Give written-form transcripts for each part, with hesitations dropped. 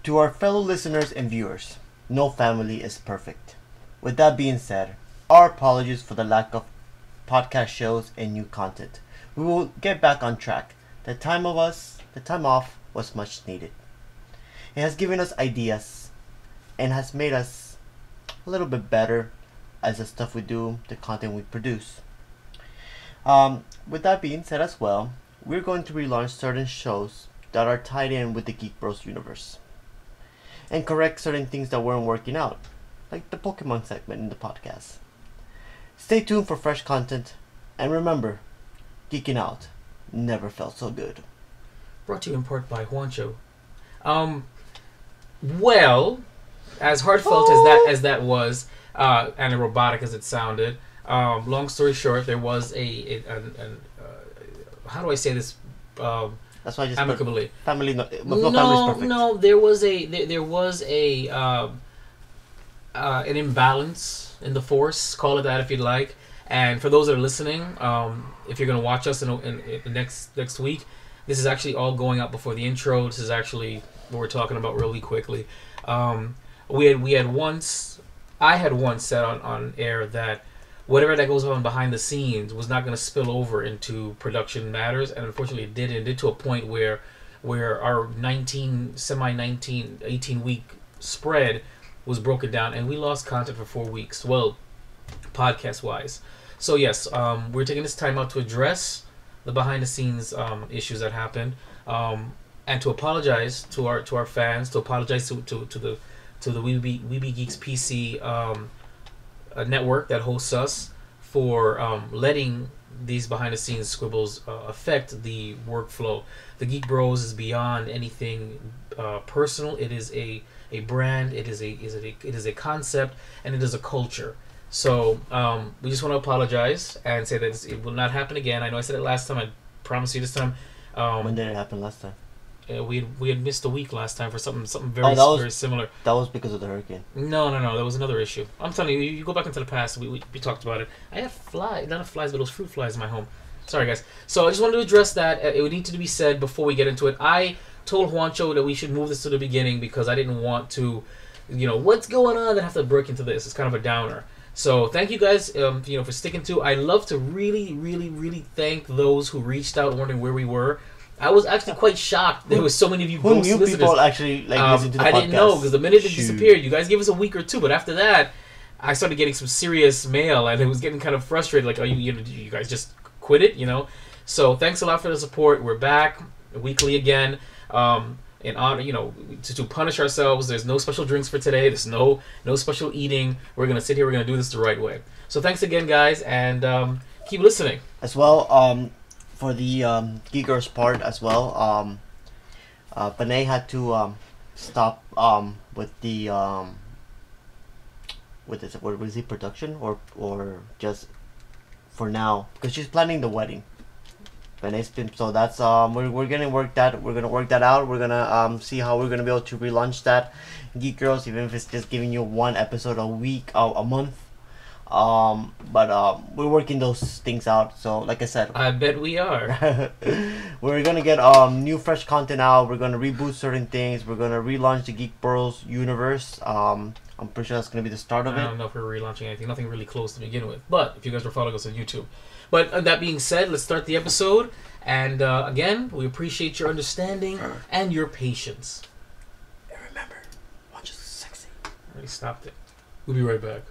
To our fellow listeners and viewers, no family is perfect. With that being said, our apologies for the lack of podcast shows and new content. We will get back on track. The time off was much needed. It has given us ideas and has made us a little bit better as the stuff we do, the content we produce. With that being said as well, we're going to relaunch certain shows that are tied in with the Geek Bros universe and correct certain things that weren't working out, like the Pokemon segment in the podcast. Stay tuned for fresh content, and remember, geeking out never felt so good. Brought to you in part by Juancho. Well, as heartfelt as that was, and robotic as it sounded, long story short, there was how do I say this? That's why I just amicably. Family is perfect. No, there was an imbalance in the force. Call it that if you'd like. And for those that are listening, if you're going to watch us in next week, this is actually all going out before the intro. This is actually what we're talking about really quickly. I had once said on air that whatever that goes on behind the scenes was not going to spill over into production matters, and unfortunately it did. It did to a point where our 18-week spread was broken down, and we lost content for 4 weeks. Well, podcast-wise. So yes, we're taking this time out to address the behind-the-scenes issues that happened, and to apologize to our fans, to apologize to the Weeby Geeks PC network that hosts us for letting these behind-the-scenes squibbles affect the workflow. The Geek Bros is beyond anything personal. It is a brand. It is a concept, and it is a culture. So we just want to apologize and say that it will not happen again. I know I said it last time. I promise you this time. When did it happen last time? We had missed a week last time for something very similar. That was because of the hurricane. No. That was another issue. I'm telling you, you go back into the past. We talked about it. I have not flies, but those fruit flies in my home. Sorry, guys. So I just wanted to address that. It would need to be said before we get into it. I told Juancho that we should move this to the beginning because I didn't want to, what's going on? Then have to break into this. It's kind of a downer. So thank you guys, for sticking to. I love to really, really, really thank those who reached out wondering where we were. I was actually quite shocked. There was so many of you ghost listeners. People actually listen to the podcast? I didn't know because the minute it disappeared, you guys gave us a week or two. But after that, I started getting some serious mail, and it was getting kind of frustrated. Like, you guys just quit it, So thanks a lot for the support. We're back weekly again. In honor, to punish ourselves. There's no special drinks for today. There's no special eating. We're gonna sit here. We're gonna do this the right way. So thanks again, guys, and keep listening. As well, for the Geekers part as well, Panay had to stop with the what is it, production or just for now, because she's planning the wedding. So that's we're gonna work that out. We're gonna see how we're gonna be able to relaunch that Geek Girls, even if it's just giving you one episode a week, a month. But we're working those things out. So like I said, I bet we are. We're gonna get new fresh content out. We're gonna reboot certain things. We're gonna relaunch the Geek Bros universe. I'm pretty sure that's gonna be the start of it. I don't know if we're relaunching anything. Nothing really close to begin with. But if you guys were following us on YouTube. But that being said, let's start the episode. And again, we appreciate your understanding and your patience. And remember, watch is sexy. I already stopped it. We'll be right back.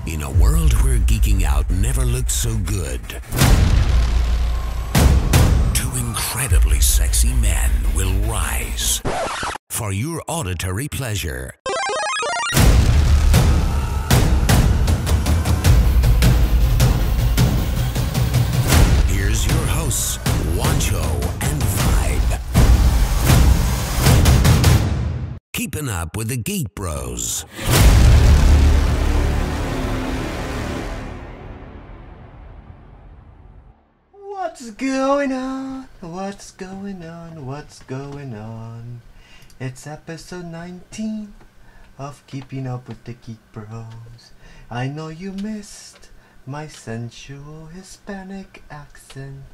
In a world where geeking out never looked so good, two incredibly sexy men will rise for your auditory pleasure. Here's your hosts, Juancho and Vibe. Keeping up with the Geek Bros. What's going on? What's going on? What's going on? It's episode 19 of Keeping Up with the Geek Bros. I know you missed my sensual Hispanic accent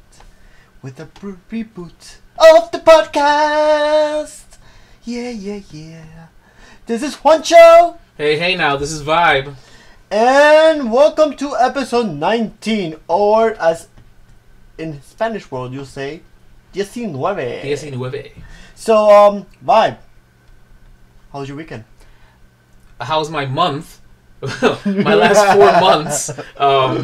with a reboot of the podcast. Yeah. This is Juancho. Hey now, this is Vibe. And welcome to episode 19, or as in Spanish world you'll say 19. 19. So, Vibe, how was your weekend? How's my month? My last 4 months.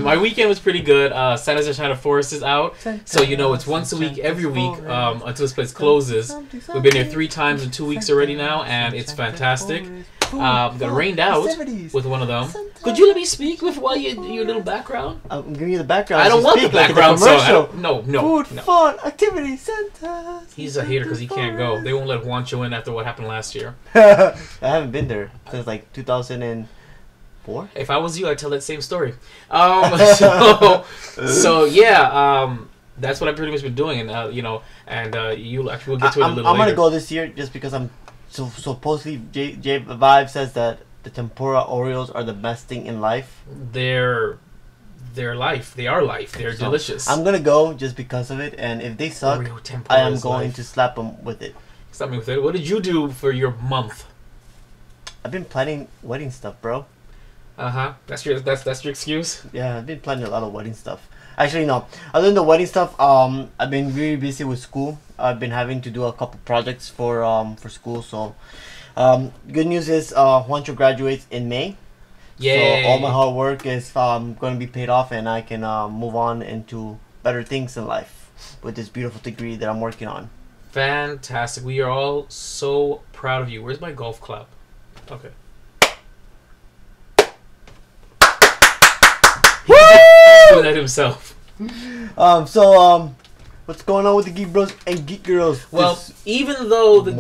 My weekend was pretty good. Santa's Enchanted Forest is out. So, you know, it's once a week, every week, until this place closes. We've been here 3 times in 2 weeks already now, and it's fantastic. Got rained out with one of them. Could you let me speak with your little background? I'm giving you the background. I don't want the background song. No. Food, fun, activity, Santa. He's a hater because he can't go. They won't let Juancho in after what happened last year. I haven't been there since like 2004. If I was you, I'd tell that same story. So yeah, that's what I've pretty much been doing, and you actually will get to it a little later. I'm gonna go this year just because I'm supposedly J Vibe says that the tempura Oreos are the best thing in life. They're life. They are life. They're delicious. I'm gonna go just because of it, and if they suck, I am going to slap them with it. Slap me with it. What did you do for your month? I've been planning wedding stuff, bro. That's your excuse? Yeah, I've been planning a lot of wedding stuff. Actually, no. Other than the wedding stuff, I've been really busy with school. I've been having to do a couple projects for school. So, good news is Juancho graduates in May. Yay. So all my hard work is going to be paid off, and I can move on into better things in life with this beautiful degree that I'm working on. Fantastic. We are all so proud of you. Where's my golf club? Okay. He's doing that himself. What's going on with the Geek Bros and Geek Girls? Well, even though the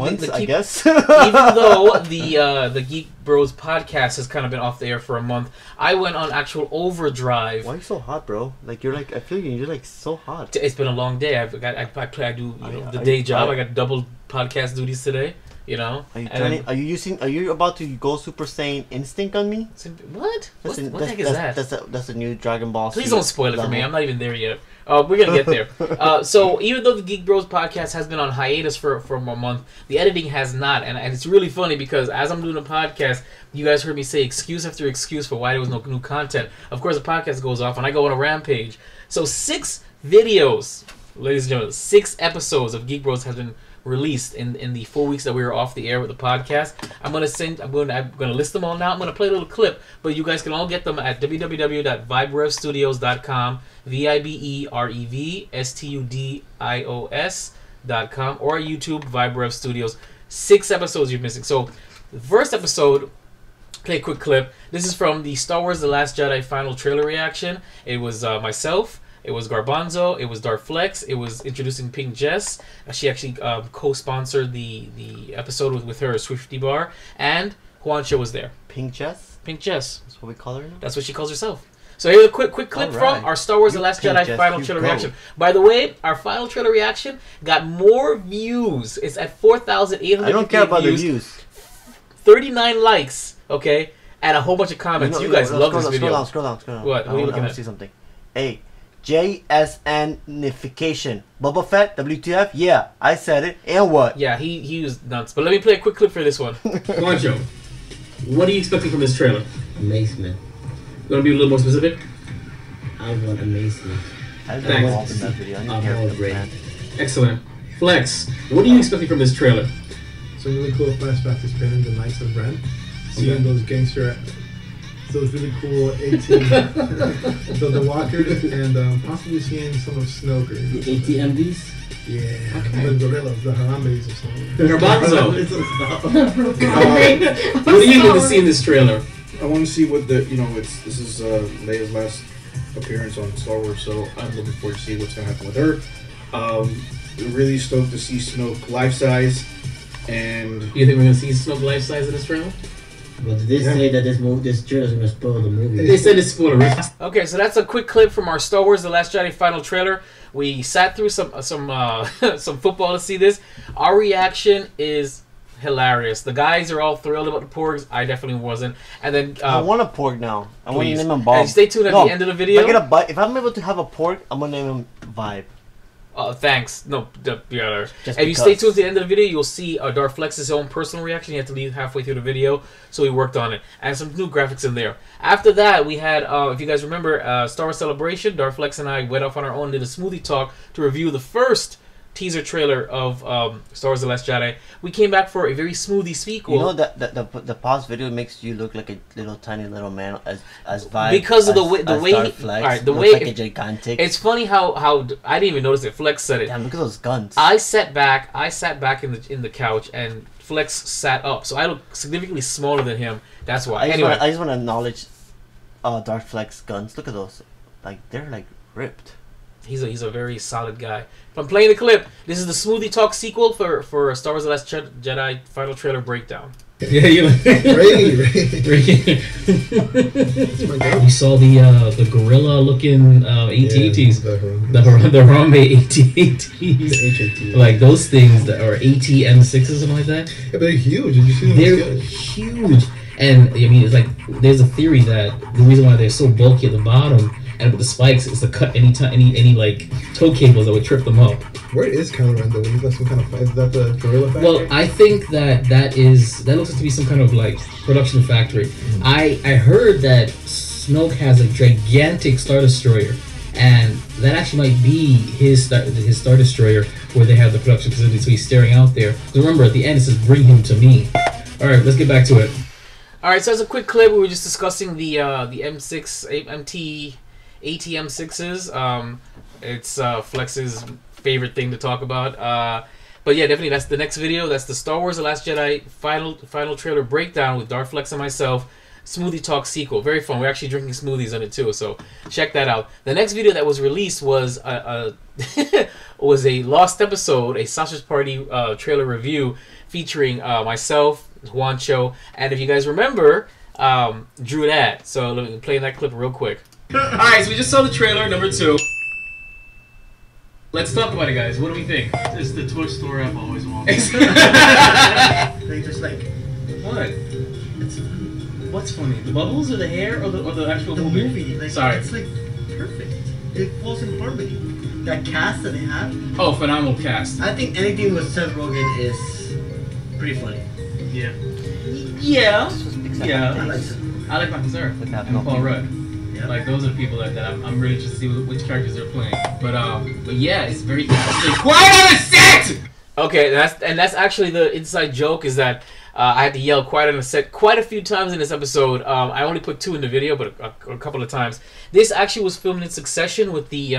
Geek Bros podcast has kind of been off the air for a month, I went on actual overdrive. Why are you so hot, bro? Like you're like, I feel you're like so hot. It's been a long day. I do the day job. I got double podcast duties today. You know. Are you about to go Super Saiyan Instinct on me? What? What the heck is that? That's a new Dragon Ball. Please don't spoil it for me. I'm not even there yet. We're gonna get there. So even though the Geek Bros podcast has been on hiatus for a month, the editing has not, and it's really funny because as I'm doing a podcast, you guys heard me say excuse after excuse for why there was no new content. Of course, the podcast goes off and I go on a rampage. So 6 videos, ladies and gentlemen, 6 episodes of Geek Bros has been released in the 4 weeks that we were off the air with the podcast. I'm gonna list them all now. I'm gonna play a little clip, but you guys can all get them at www.viberevstudios.com, VIBEREVSTUDIOS.com, or YouTube Viberev Studios. 6 episodes you're missing. So the first episode, play a quick clip. This is from the Star Wars The Last Jedi final trailer reaction. It was myself. It was Garbanzo. It was Darflex. It was introducing Pink Jess. She actually co-sponsored the episode with her Swifty Bar, and Juancho was there. Pink Jess. Pink Jess. That's what we call her now? That's what she calls herself. So here's a quick clip from our Star Wars The Last Jedi final trailer reaction. By the way, our final trailer reaction got more views. It's at 4,800. I don't care about the views. 39 likes. Okay, and a whole bunch of comments. You guys love this video. Scroll down. What are you looking at? I want to see something. Hey. JSNification. Boba Fett, WTF? Yeah, I said it. And what? Yeah, he was nuts. But let me play a quick clip for this one. Juancho, what are you expecting from this trailer? Amazement. You want to be a little more specific? I want amazement. I don't know in that video. I didn't hear Excellent. Flex, what are you expecting from this trailer? Some really cool flashbacks to spinning the Knights of Ren. Seeing those gangster... Those really cool 18 the walkers, and possibly seeing some of Snoker. The ATMVs? Yeah, okay. The gorillas, the Harambes or something. Garbanzo! What are you going to see in this trailer? I want to see what this is Leia's last appearance on Star Wars, so I'm looking forward to see what's going to happen with her. Really stoked to see Snoke life size, and you think we're going to see Snoke life size in this trailer? But did they say that this trailer is going to spoil the movie? They said it's spoiler. Okay, so that's a quick clip from our Star Wars The Last Jedi final trailer. We sat through some some football to see this. Our reaction is hilarious. The guys are all thrilled about the porgs. I definitely wasn't. And then I want a porg now. I want to please. name him Bob. And stay tuned at the end of the video. If I'm able to have a porg, I'm gonna name him Vibe. Thanks. No, the other. Just if you stay tuned to the end of the video, you'll see Darflex's own personal reaction. He had to leave halfway through the video, so he worked on it. And some new graphics in there. After that, we had, if you guys remember, Star Wars Celebration. Darflex and I went off on our own and did a smoothie talk to review the first teaser trailer of Star Wars The Last Jedi. We came back for a very smoothie sequel. You know that the pause video makes you look like a tiny little man as Vibe, because of the way the way like a gigantic. It's funny how I didn't even notice it. Flex said it. Damn, look at those guns. I sat back in the couch and Flex sat up, so I look significantly smaller than him. That's why. I just want to acknowledge Darflex guns. Look at those, like they're like ripped. He's a very solid guy. If I'm playing the clip, this is the Smoothie Talk sequel for Star Wars The Last Jedi final trailer breakdown. Yeah, you Ray. We saw the gorilla looking AT-ATs, the Harambe AT-ATs, like those things that are AT-M6s or something like that. Yeah, but they're huge. Did you see them? They're huge, and I mean it's like there's a theory that the reason why they're so bulky at the bottom and with the spikes is to cut any like tow cables that would trip them up. Where is Kylo Ren though? Is that some kind of is that the gorilla factory? Well, I think that looks to be some kind of like production factory. I heard that Snoke has a gigantic Star Destroyer, and that actually might be his Star Destroyer where they have the production facility. So he's staring out there. So remember, at the end it says "Bring him to me." All right, let's get back to it. All right, so as a quick clip, we were just discussing the M6 ATM6s. It's Flex's favorite thing to talk about. But yeah, definitely that's the next video. That's the Star Wars The Last Jedi final trailer breakdown with Darflex and myself. Smoothie Talk sequel. Very fun. We're actually drinking smoothies on it too, so check that out. The next video that was released was was a lost episode, a Sausage Party trailer review featuring myself, Juancho, and if you guys remember, Drew that. So let me play that clip real quick. Alright, so we just saw the trailer, number 2. Let's talk about it, guys. What do we think? It's the Toy Story I've always wanted. They just like What? it's What's funny? The bubbles or the hair or the actual the movie. Like, Sorry. it's like perfect. It falls in harmony. That cast that they have. Oh, phenomenal cast. I think anything with Seth Rogen is pretty funny. Yeah. Yeah. I Yeah. like Seth Rogen. I like Michael Cera Like that, and Paul Rudd. Yeah. Like those are the people that I'm really interested to see which characters they're playing. But yeah, it's very interesting. Quiet on the set. Okay, that's actually the inside joke is that I had to yell quiet on the set quite a few times in this episode. I only put 2 in the video, but a couple of times. This actually was filmed in succession with the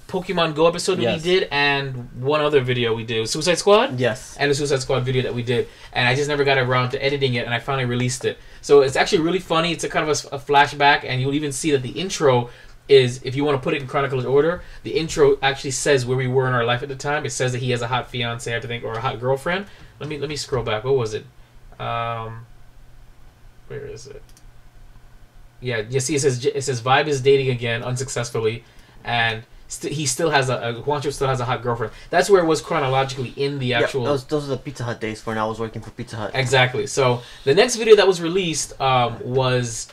Pokemon Go episode that we did and one other video we did. Suicide Squad? Yes. And the Suicide Squad video that we did. And I just never got around to editing it, and I finally released it. So it's actually really funny. It's a kind of a flashback, and you'll even see that the intro is, if you want to put it in chronological order, the intro actually says where we were in our life at the time. It says that he has a hot fiance, I have to think, or a hot girlfriend. Let me scroll back. What was it? Where is it? Yeah, you see, it says Vibe is dating again unsuccessfully, and he still has Juancho still has a hot girlfriend. That's where it was chronologically in the actual. Yeah, those are the Pizza Hut days when I was working for Pizza Hut. Exactly. So the next video that was released was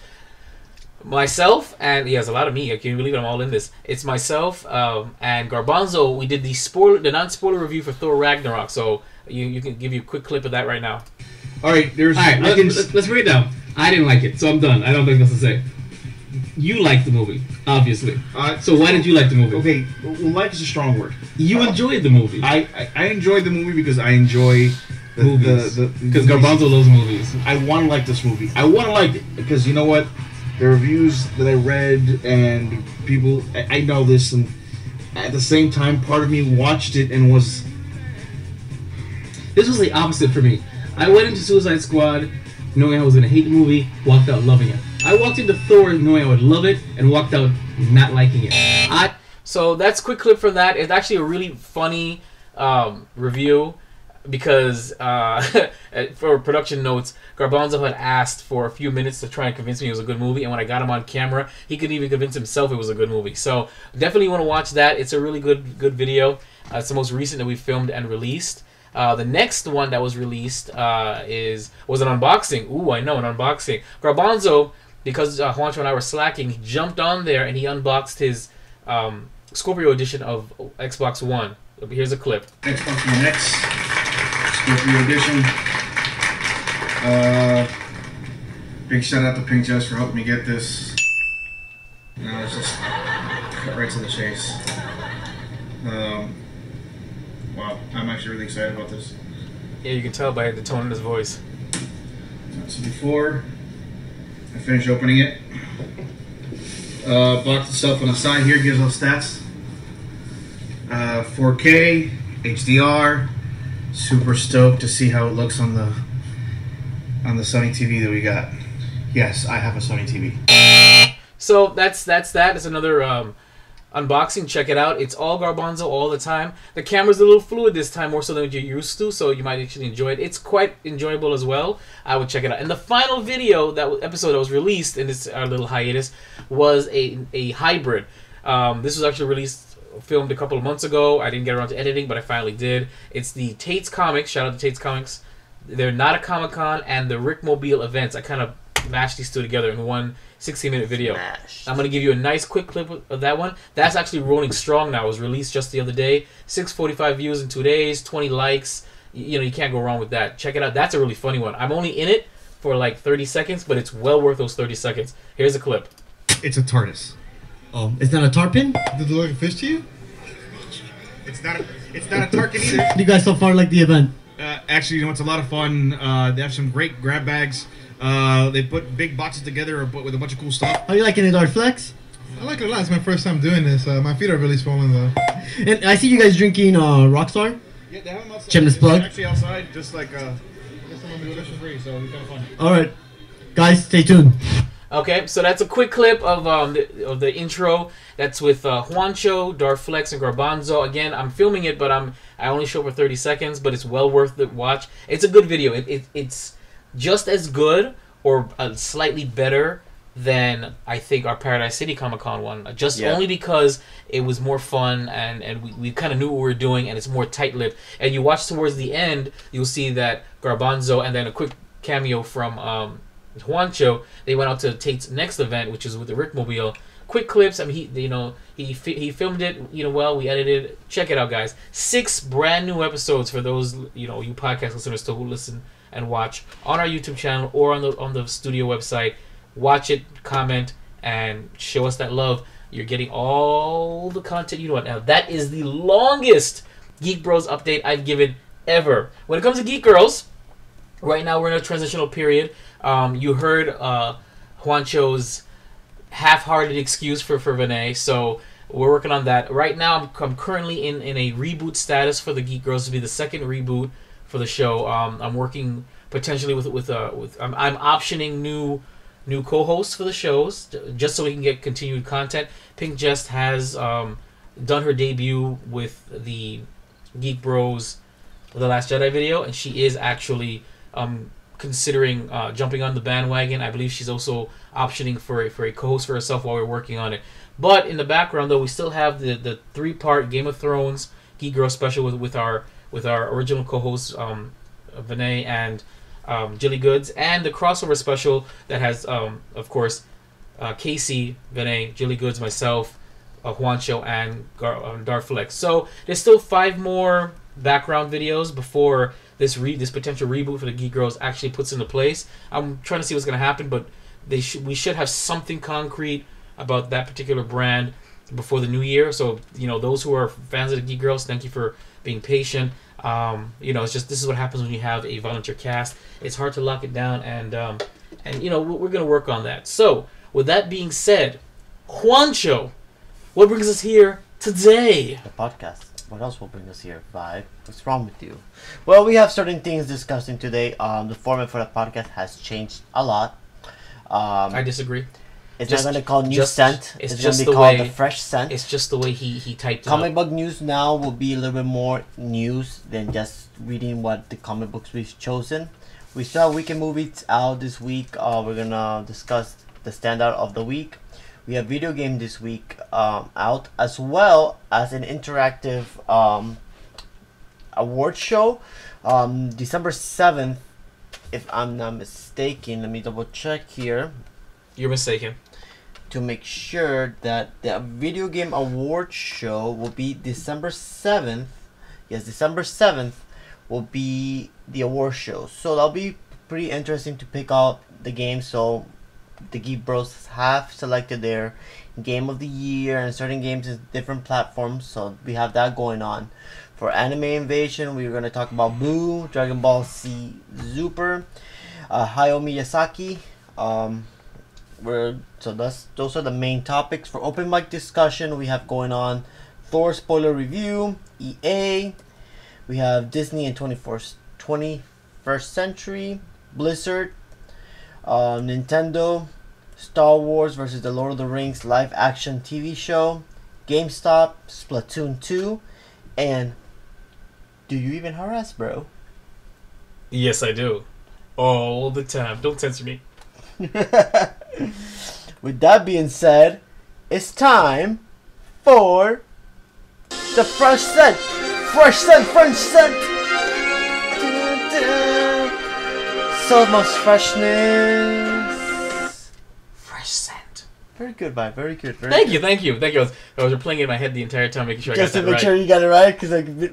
myself and there's a lot of me. I can't believe it. I'm all in this. It's myself and Garbanzo. We did the non-spoiler review for Thor Ragnarok. So you can give you a quick clip of that right now. All right, Let's break it down. I didn't like it, so I'm done. I don't think that's to say. You liked the movie, obviously. So why did you like the movie? Okay, well, like is a strong word. You enjoyed the movie. I enjoyed the movie because I enjoy movies. Because Garbanzo loves movies. I want to like this movie. I want to like it because you know what? The reviews that I read and people, I know this, and at the same time, part of me watched it and was. This was the opposite for me. I went into Suicide Squad knowing I was gonna hate the movie, walked out loving it. I walked into Thor knowing I would love it, and walked out not liking it. So that's a quick clip from that. It's actually a really funny review. because for production notes, Garbanzo had asked for a few minutes to try and convince me it was a good movie, and when I got him on camera, he couldn't even convince himself it was a good movie. So definitely want to watch that. It's a really good video. It's the most recent that we filmed and released. The next one that was released was an unboxing. Ooh, I know, an unboxing. Garbanzo, because Juancho and I were slacking, he jumped on there and he unboxed his Scorpio edition of Xbox One. Here's a clip. Xbox One X, Scorpio edition. Big shout out to Pink Jess for helping me get this. Let's just cut right to the chase. Wow, I'm actually really excited about this. Yeah, you can tell by the tone in his voice. So before I finish opening it, box itself on the side here gives us stats. 4K, HDR. Super stoked to see how it looks on the Sony TV that we got. Yes, I have a Sony TV. So that's that. It's another unboxing. Check it out. It's all Garbanzo all the time. The camera's a little fluid this time, more so than what you're used to, so you might actually enjoy it. It's quite enjoyable as well. I would check it out. And the final video, episode that was released in this little hiatus, was a hybrid. This was actually filmed a couple of months ago. I didn't get around to editing, but I finally did. It's the Tate's Comics. Shout out to Tate's Comics. They're not a Comic-Con, and the Rick Mobile events. I kind of mashed these two together in one 60-minute video. Smashed. I'm going to give you a nice quick clip of that one. That's actually rolling strong now. It was released just the other day. 645 views in 2 days, 20 likes. You know, you can't go wrong with that. Check it out. That's a really funny one. I'm only in it for like 30 seconds, but it's well worth those 30 seconds. Here's a clip. It's a TARDIS. Oh, it's not a tarpon? Did it look like a fish to you? It's not a Tarkin either. What do you guys so far like the event? Actually, you know, it's a lot of fun. They have some great grab bags. They put big boxes together with a bunch of cool stuff. How are you liking it, Dark Flex? I like it a lot. It's my first time doing this. My feet are really swollen though. And I see you guys drinking Rockstar. Yeah, they have them outside. Shameless plug. They're actually outside, just like some of them are free, so it's kind of fun. All right, guys, stay tuned. Okay, so that's a quick clip of the intro. That's with Juancho, Darflex, and Garbanzo. Again, I'm filming it, but I only show for 30 seconds, but it's well worth the watch. It's a good video. It's just as good or slightly better than I think our Paradise City Comic-Con one. Only because it was more fun and we kind of knew what we were doing, and it's more tight-lipped. And you watch towards the end, you'll see that Garbanzo and then a quick cameo from Juancho, they went out to Tate's next event, which is with the Rick Mobile. Quick clips. I mean, he filmed it. Well, we edited it. Check it out, guys. 6 brand new episodes for those you podcast listeners to listen and watch on our YouTube channel or on the studio website. Watch it, comment, and show us that love. You're getting all the content you want. Now, that is the longest Geek Bros update I've given ever. When it comes to Geek Girls, right now we're in a transitional period. You heard Juancho's half-hearted excuse for Vinay, so we're working on that. Right now, I'm currently in a reboot status for the Geek Girls. To be the second reboot for the show. I'm working potentially with I'm optioning new co-hosts for the shows just so we can get continued content. Pink Jest has done her debut with the Geek Bros The Last Jedi video, and she is actually considering jumping on the bandwagon. I believe she's also optioning for a co-host for herself while we're working on it. But in the background, though, we still have the 3-part Game of Thrones Geek Girl special with our original co-hosts Vinay and Jilly Goods, and the crossover special that has of course Casey, Vinay, Jilly Goods, myself, Juancho, and Darflex. So there's still 5 more background videos before this potential reboot for the Geek Girls actually puts into place. I'm trying to see what's going to happen, but we should have something concrete about that particular brand before the new year. So those who are fans of the Geek Girls, thank you for being patient. It's just, this is what happens when you have a volunteer cast. It's hard to lock it down, and we're going to work on that. So with that being said, Juancho, what brings us here today? The podcast. What else will bring us here? Vibe. What's wrong with you? Well, we have certain things discussing today. The format for the podcast has changed a lot. I disagree. It's Just- not gonna call new just- scent. it's It's just gonna be the called way- the fresh scent. It's just the way he typed it Comic up. book news now will be a little bit more news than just reading what the comic books we've chosen. We saw weekend movies out this week. We're gonna discuss the standout of the week. We have video game this week out, as well as an interactive award show. December 7th, if I'm not mistaken. Let me double check here You're mistaken. to make sure that the video game award show will be December 7th. Yes, December 7th will be the award show. So that'll be pretty interesting to pick out the game. So the Geek Bros have selected their game of the year and certain games in different platforms. So we have that going on. For Anime Invasion, we're going to talk about Boo, Dragon Ball Z Super, Hayao Miyazaki. Those are the main topics. For open mic discussion, we have going on Thor spoiler review, EA, we have Disney in 21st century, Blizzard, Nintendo, Star Wars versus the Lord of the Rings live action TV show, Gamestop, Splatoon 2, and do you even harass, bro? Yes, I do. All the time. Don't censor me. With that being said, it's time for the fresh scent. Fresh scent, French scent. So much freshness. Fresh scent. Very good, bye. Very good. Very Thank good. you, thank you, thank you. I was replaying it in my head the entire time, making sure I got Just to that make right. sure you got it right, because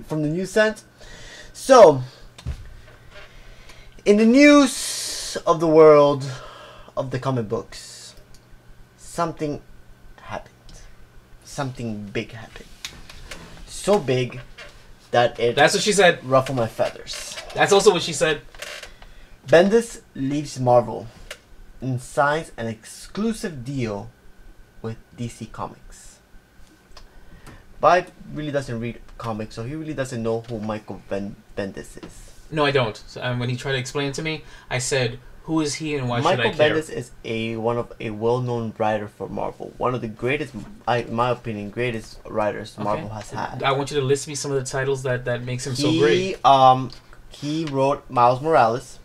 from the news scent. So, in the news of the world of the comic books, something happened. Something big happened. So big that it That's what she said. ruffled my feathers. That's also what she said. Bendis leaves Marvel and signs an exclusive deal with DC Comics. But really doesn't read comics, so he really doesn't know who Michael Bendis is. No, I don't. So, when he tried to explain it to me, I said, "Who is he and why Michael should I care?" Bendis is a well-known writer for Marvel. One of the greatest, in my opinion, greatest writers Marvel has had. I want you to list me some of the titles that makes him so great. He wrote Miles Morales,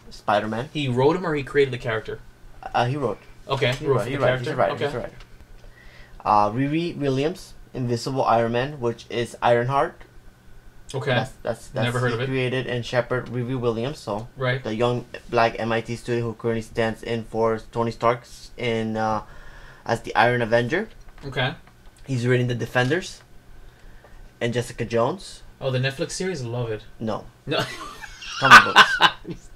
Spider-Man. He wrote him or he created the character? He wrote. Okay, He's wrote right. the He's right. character. He's right. Okay. He's right. Riri Williams, Invisible Iron Man, which is Ironheart. Okay. That's Never heard of it. Created and shepherd Riri Williams, so Right. the young black MIT student who currently stands in for Tony Stark in as the Iron Avenger. Okay. He's written The Defenders and Jessica Jones. Oh, the Netflix series? I love it. No, No. comic books.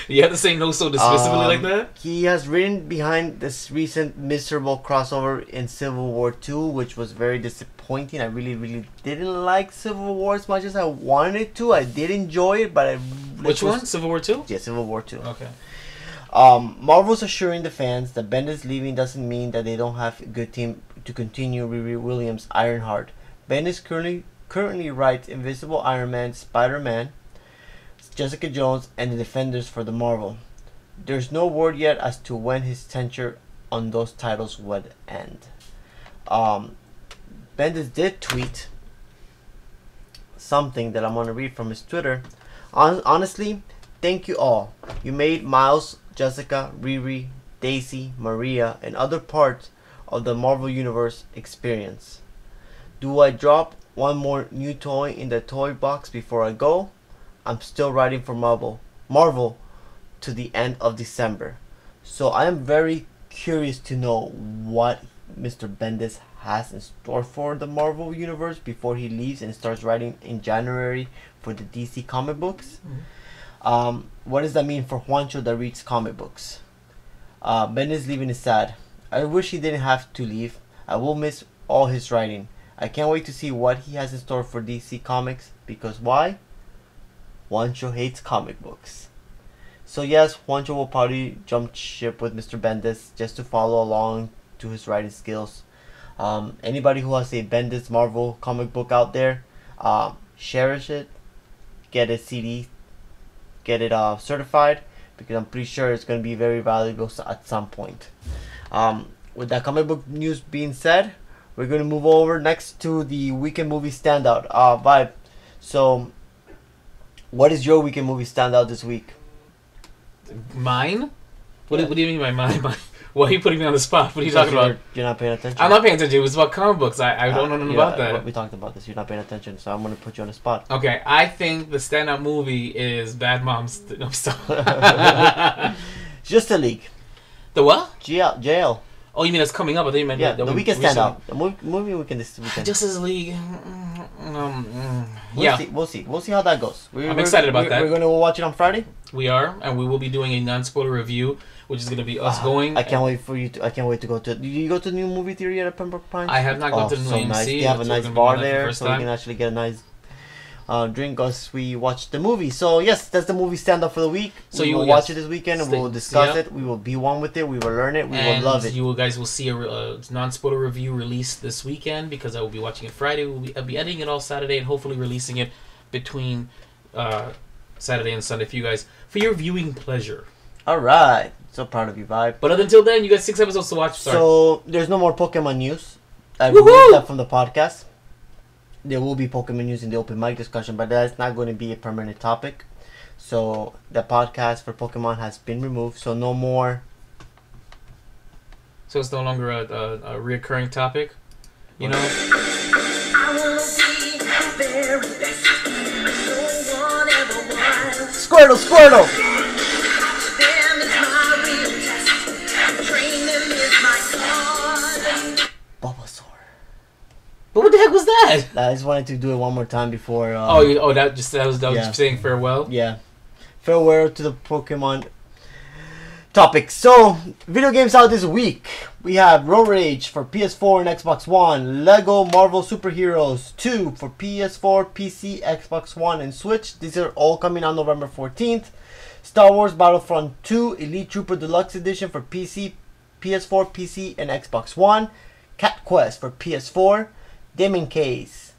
You have to say no so dismissively like that? He has written behind this recent miserable crossover in Civil War II, which was very disappointing. I really didn't like Civil War as much as I wanted to. I did enjoy it, but Which one? Civil War 2? Yeah, Civil War II. Okay. Marvel's assuring the fans that Bendis leaving doesn't mean that they don't have a good team to continue Riri Williams' Ironheart. Bendis currently writes Invisible Iron Man, Spider-Man, Jessica Jones, and the Defenders for the Marvel. There's no word yet as to when his tenure on those titles would end. Bendis did tweet something that I'm going to read from his Twitter. Honestly, thank you all. You made Miles, Jessica, Riri, Daisy, Maria, and other parts of the Marvel Universe experience. Do I drop one more new toy in the toy box before I go? I'm still writing for Marvel to the end of December. So I am very curious to know what Mr. Bendis has in store for the Marvel Universe before he leaves and starts writing in January for the DC comic books. What does that mean for Juancho that reads comic books? Bendis leaving is sad. I wish he didn't have to leave. I will miss all his writing. I can't wait to see what he has in store for DC Comics, because why? Juancho hates comic books. So yes, Juancho will probably jump ship with Mr. Bendis just to follow along to his writing skills. Anybody who has a Bendis Marvel comic book out there, cherish it, get a CD, get it certified, because I'm pretty sure it's going to be very valuable at some point. With that comic book news being said, we're going to move over next to the weekend movie standout. Vibe. So, what is your weekend movie standout this week? Mine? What do you mean by mine? Why are you putting me on the spot? What are you talking about? You're not paying attention. I'm not paying attention. It was about comic books. I don't know nothing about that. We talked about this. You're not paying attention, so I'm going to put you on the spot. Okay, I think the standout movie is Bad Moms. No, I'm sorry. Justice League. The what? JL. Oh, you mean it's coming up? I think you meant the weekend standout. The movie weekend this weekend. Justice League. We'll see. We'll see how that goes. I'm excited about that. We're going to watch it on Friday. We are, and we will be doing a non-spoiler review, which is going to be us going. I can't wait for you to. I can't wait to go to. Did you go to the new movie theater at Pembroke Pines? I have not gone to the new AMC. Nice. They have a nice bar there, so we can actually get a nice drink as we watch the movie. So yes, that's the movie stand-up for the week. So we will watch it this weekend, and we'll discuss it. We will be one with it. We will learn it. We will love it. You guys will see a non-spoiler review released this weekend because I will be watching it Friday. I'll be editing it all Saturday and hopefully releasing it between Saturday and Sunday for you guys for your viewing pleasure. All right, so proud of you, Vibe. But until then, you got 6 episodes to watch. So there's no more Pokemon news. I removed that from the podcast. There will be Pokemon news in the open mic discussion, but that's not going to be a permanent topic. So the podcast for Pokemon has been removed, so no more. So it's no longer a reoccurring topic, you know? Squirtle! But what the heck was that? I just wanted to do it one more time before. That was just saying farewell. Yeah, farewell to the Pokemon topic. So, video games out this week. We have Road Rage for PS4 and Xbox One. Lego Marvel Superheroes 2 for PS4, PC, Xbox One, and Switch. These are all coming on November 14th. Star Wars Battlefront 2 Elite Trooper Deluxe Edition for PC, PS4, PC, and Xbox One. Cat Quest for PS4. Demon Case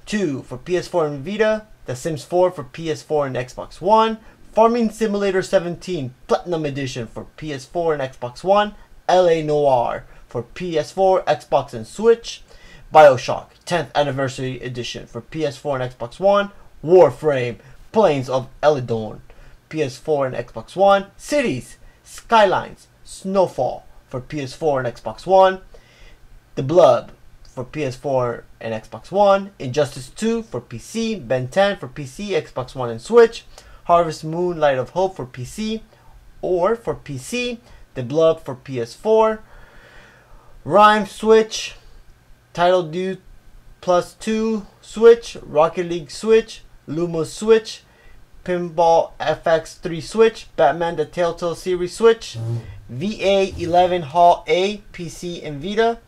2 for PS4 and Vita. The Sims 4 for PS4 and Xbox One. Farming Simulator 17 Platinum Edition for PS4 and Xbox One. LA Noire for PS4, Xbox, and Switch. Bioshock 10th Anniversary Edition for PS4 and Xbox One. Warframe Plains of Eladon PS4 and Xbox One. Cities Skylines Snowfall for PS4 and Xbox One. The Blood for PS4 and Xbox One. Injustice 2 for PC. Ben 10 for PC, Xbox One, and Switch. Harvest Moon Light of Hope for PC or for PC. The Blood for PS4. Rhyme Switch. Title Dude Plus 2 Switch. Rocket League Switch. Lumos Switch. Pinball FX3 Switch. Batman the Telltale Series Switch. VA11 Hall A PC and Vita.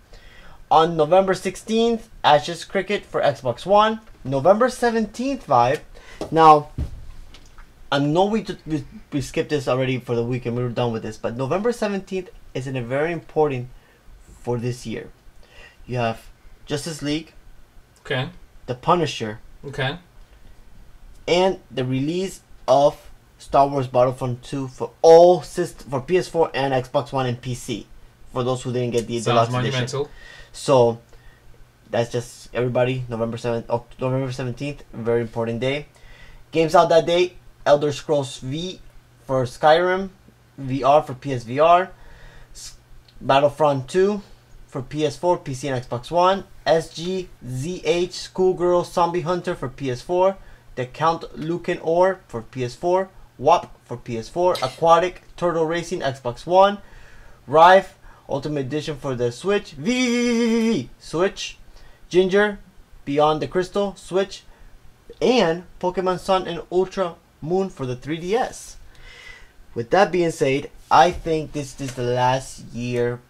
On November 16th, Ashes Cricket for Xbox One. November 17th, Vibe. Now, I know we skipped this already for the weekend. We were done with this. But November 17th is very important for this year. You have Justice League. Okay. The Punisher. Okay. And the release of Star Wars Battlefront 2 for all for PS4 and Xbox One and PC. For those who didn't get the deluxe edition. So that's just everybody. November 17th, very important day. Games out that day: Elder Scrolls V for Skyrim, VR for PSVR, Battlefront 2 for PS4, PC, and Xbox One. SGZH Schoolgirl Zombie Hunter for PS4, The Count Lucan Ore for PS4, WAP for PS4, Aquatic Turtle Racing Xbox One, Rive Ultimate Edition for the Switch, Switch, Ginger, Beyond the Crystal, Switch, and Pokemon Sun and Ultra Moon for the 3DS. With that being said, I think this is the last year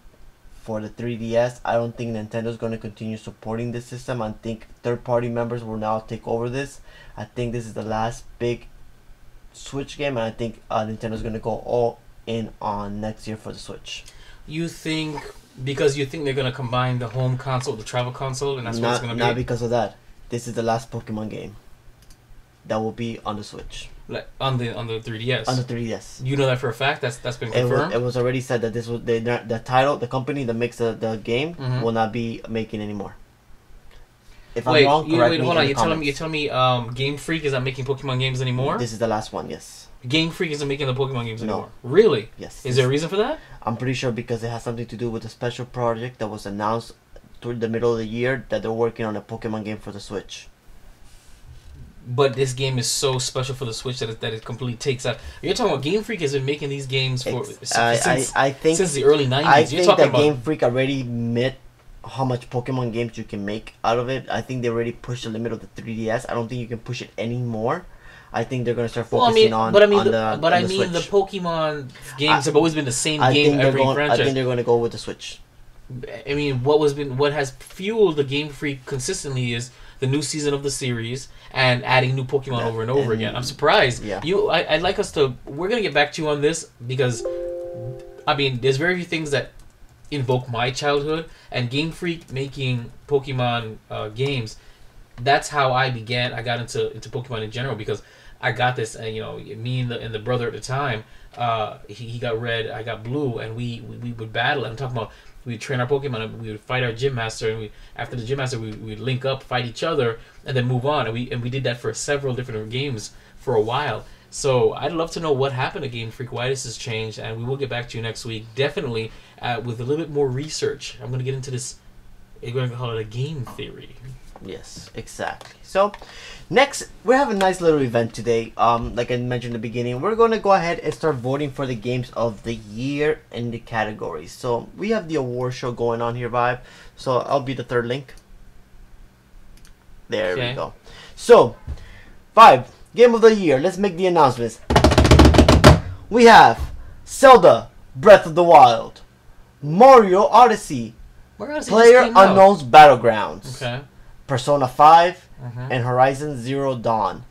for the 3DS. I don't think Nintendo's going to continue supporting this system. I think third-party members will now take over this. I think this is the last big Switch game, and I think Nintendo's going to go all in on next year for the Switch. You think because you think they're gonna combine the home console with the travel console, and that's what it's gonna be? Not because of that. This is the last Pokemon game that will be on the Switch. Like on the 3DS. On the 3DS. You know that for a fact. That's been confirmed. It was already said that this was the title, the company that makes the game will not be making anymore. If I'm wrong, correct me. Hold on. You're telling me Game Freak is not making Pokemon games anymore? This is the last one. Yes. Game Freak isn't making the Pokemon games anymore. No. Really? Yes. Is there a reason for that? I'm pretty sure because it has something to do with a special project that was announced toward the middle of the year that they're working on a Pokemon game for the Switch. But this game is so special for the Switch that it completely takes out. You're talking about Game Freak has been making these games for since the early 90s. I think that Game Freak already met how much Pokemon games you can make out of it. I think they already pushed the limit of the 3DS. I don't think you can push it anymore. I think they're gonna start focusing on the Switch. The Pokemon games have always been the same game every franchise. I think they're gonna go with the Switch. I mean, what has fueled the Game Freak consistently is the new season of the series and adding new Pokemon over and over again. I'm surprised. Yeah. I'd like us to. We're gonna get back to you on this because, I mean, there's very few things that invoke my childhood, and Game Freak making Pokemon games. That's how I began. I got into Pokemon in general because I got this. Me and the brother at the time. He got red, I got blue, and we would battle. I'm talking about. We'd train our Pokemon, and we would fight our gym master, and after the gym master, we'd link up, fight each other, and then move on. And we did that for several different games for a while. So I'd love to know what happened to Game Freak, why this has changed, and we will get back to you next week, definitely with a little bit more research. I'm going to get into this. We're going to call it a game theory. Yes, exactly. So, next, we have a nice little event today. Like I mentioned in the beginning, we're going to go ahead and start voting for the games of the year in the categories. So, we have the award show going on here, Vibe. So, I'll be the third link. There we go. So, Vibe, game of the year. Let's make the announcements. We have Zelda Breath of the Wild, Mario Odyssey, PlayerUnknown's Battlegrounds. Okay. Persona 5 and Horizon Zero Dawn.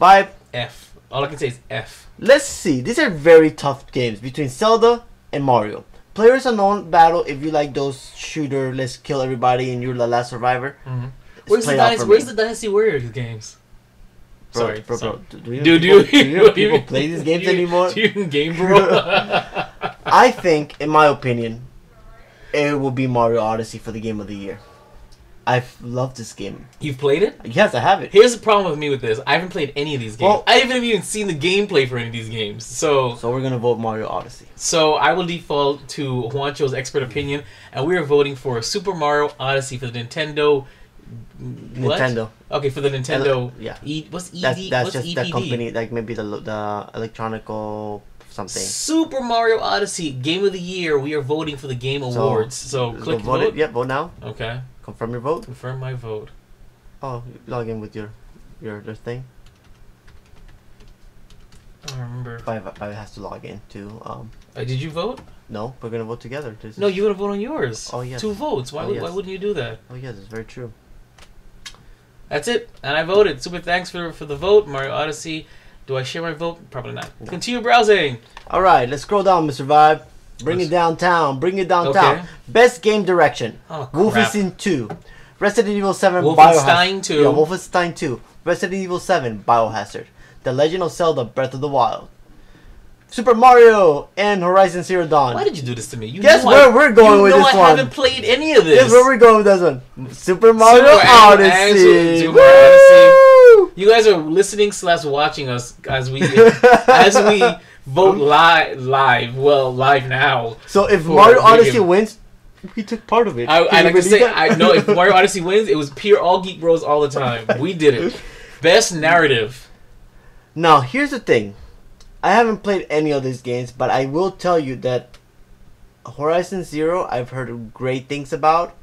Vibe. F. All I can say is F. Let's see. These are very tough games between Zelda and Mario. PlayerUnknown Battle, if you like those shooter, let's kill everybody and you're the last survivor. Where's the Dynasty Warriors games? Bro, Sorry. Do people play these games anymore? Do you even game, bro? I think, in my opinion, it will be Mario Odyssey for the game of the year. I've loved this game. You've played it? Yes, I have it. Here's the problem with me with this. I haven't played any of these games. Well, I haven't even seen the gameplay for any of these games. So we're going to vote Mario Odyssey. So I will default to Juancho's expert opinion, and we are voting for Super Mario Odyssey for the Nintendo... Nintendo. Okay, for the Nintendo... yeah. What's ED? That's just EPD? The company, like maybe the electronical... something. Super Mario Odyssey, Game of the Year. We are voting for the Game Awards. So click vote. Yep, vote now. Okay. Confirm your vote. Confirm my vote. Oh, log in with your thing. I don't remember. I has to log in too. Did you vote? No, we're gonna vote together. No, you're gonna vote on yours. Oh yes. 2 votes. Why wouldn't you do that? Oh yes, it's very true. That's it, and I voted. Super thanks for the vote, Mario Odyssey. Do I share my vote? Probably not. No. Continue browsing. All right, let's scroll down, Mr. Vibe. Bring it downtown. Bring it downtown. Okay. Best game direction. Oh, crap. Wolfenstein 2. Resident Evil 7. Wolfenstein 2. Yeah, Wolfenstein 2. Resident Evil 7. Biohazard. The Legend of Zelda. Breath of the Wild. Super Mario and Horizon Zero Dawn. Why did you do this to me? Guess where we're going with this one. I haven't played any of this. Guess where we're going with this one. Super Mario Odyssey. Super Odyssey. You guys are listening / watching us as we vote live. Well, live now. So if Mario Odyssey wins, we took part of it. I like to say, I know if Mario Odyssey wins, it was pure all Geek Bros all the time. We did it. Best narrative. Now, here's the thing. I haven't played any of these games, but I will tell you that Horizon Zero, I've heard great things about.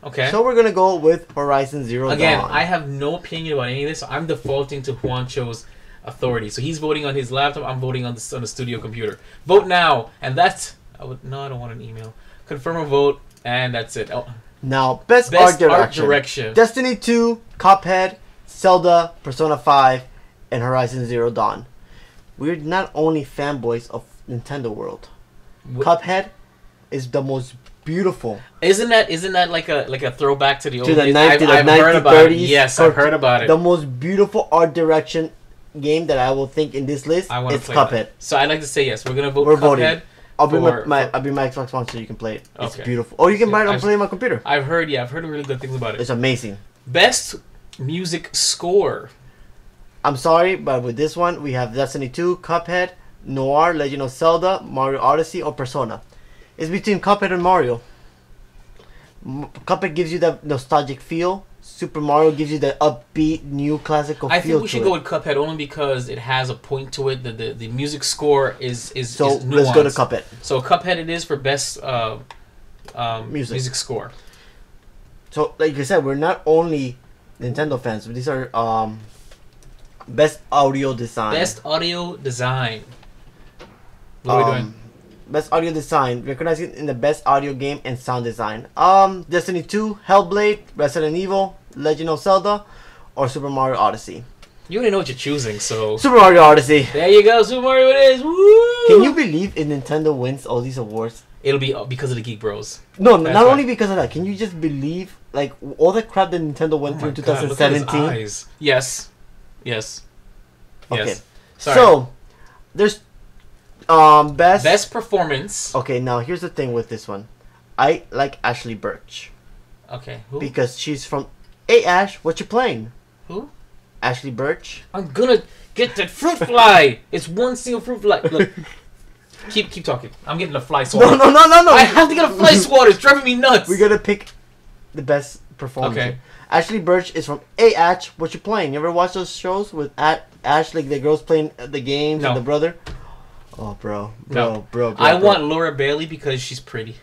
Okay. So we're going to go with Horizon Zero Dawn. Again, I have no opinion about any of this, so I'm defaulting to Juancho's authority. So he's voting on his laptop, I'm voting on the studio computer. Vote now, and that's... No, I don't want an email. Confirm a vote, and that's it. Oh. Now, best art direction. Destiny 2, Cuphead, Zelda, Persona 5, and Horizon Zero Dawn. We're not only fanboys of Nintendo World. Cuphead is the most beautiful. Isn't that like a throwback to the old days? I've heard about it. Yes, I've heard about it. The most beautiful art direction game that I will think in this list, I want to it's play Cuphead. that. So I'd like to say yes. We're gonna vote We're Cuphead. voting. I'll bring for- I'll bring my Xbox One so you can play it. It's Okay. beautiful. Oh, you can Yeah, buy it on I've- playing my computer. I've heard really good things about it. It's amazing. Best music score. I'm sorry, but with this one, we have Destiny 2, Cuphead, Noir, Legend of Zelda, Mario Odyssey, or Persona. It's between Cuphead and Mario. Cuphead gives you that nostalgic feel. Super Mario gives you the upbeat, new classical I feel think we to should it. go with Cuphead only because it has a point to it. The music score is So is let's go to nuanced. Cuphead. So Cuphead it is for best music score. So, like I said, we're not only Nintendo fans, but these are best audio design. Best audio design. What are we doing? Best audio design, recognizing in the best audio game and sound design. Destiny 2, Hellblade, Resident Evil, Legend of Zelda, or Super Mario Odyssey. You already know what you're choosing, so Super Mario Odyssey. there you go. Super Mario it is. Woo! Can you believe if Nintendo wins all these awards? It'll be because of the Geek Bros. No, That's not right. only because of that. Can you just believe like all the crap that Nintendo went Oh through my in God, look at his 2017? eyes. Yes. Yes. Okay. Yes. Sorry. So there's best. Best performance. Okay, now here's the thing with this one. I like Ashley Birch Okay. Who? because she's from. Hey Ash, what you playing? Who? Ashley Birch. I'm gonna get that fruit fly. It's one single fruit fly. Look. Keep talking. I'm getting a fly swatter. No. I have to get a fly swatter. It's driving me nuts. We're gonna pick the best performance. Okay. Ashley Birch is from Hey Ash, what you playing? You ever watch those shows with Ash, like the girls playing the games No. and the brother? Oh, bro. I want Laura Bailey because she's pretty.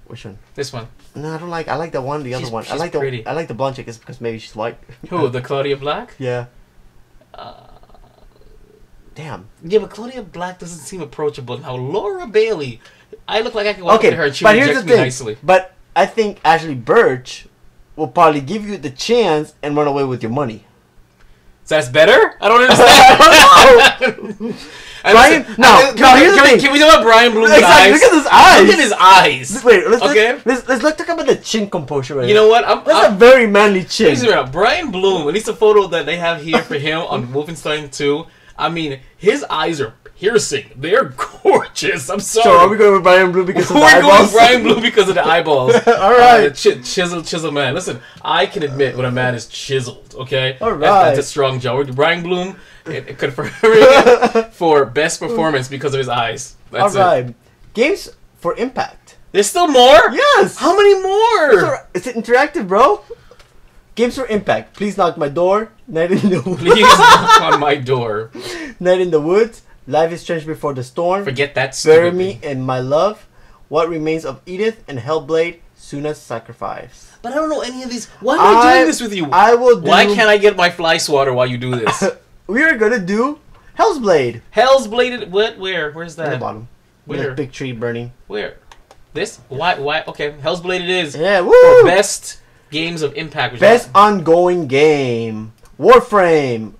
Which one? This one. No, I don't like. I like the one, the other one. I she's like pretty. I like the blonde chick. It's because maybe she's white. Who? The Claudia Black? Yeah. Damn. Yeah, but Claudia Black doesn't seem approachable. Now Laura Bailey, I look like I can walk up Okay, to her and she but would here's the reject me thing. nicely. But I think Ashley Birch will probably give you the chance and run away with your money. So that's better? I don't understand. And Brian, listen, no, here's the thing. Can we talk about Brian Bloom's Exactly, eyes? look at his eyes. Look at his eyes. Wait, let's Okay. let's talk about the chin composure right You now. know what? That's a very manly chin. Listen around. Brian Bloom, at least the photo that they have here for him on Wolfenstein 2, I mean, his eyes are piercing. They're gorgeous. I'm sorry. So are we going with Brian Blue because of the We're going eyeballs? with Brian Bloom because of the eyeballs. All right. Chisel man. Listen, I can admit when a man is chiseled, okay? All That's right. a strong job. We're Brian Bloom confirming for best performance because of his eyes. That's All right. Games for Impact. There's still more? Yes. How many more? It's interactive, bro. Games for Impact. Please knock my door. Night in the Woods. Please knock on my door. Night in the Woods. Life is Strange Before the Storm. Forget that Bury stupid Me thing. and My Love. What Remains of Edith and Hellblade. Suna's Sacrifice. But I don't know any of these. Why am I doing this with you? I will do. Why can't I get my fly swatter while you do this? We are gonna do Hell's Blade. Hell's Bladed. What? Where? Where's At the that? bottom. Where? The big tree burning. Where? This? Why? Okay, Hell's Bladed is. Yeah, For woo! best games of impact. which Best are- ongoing game. Warframe.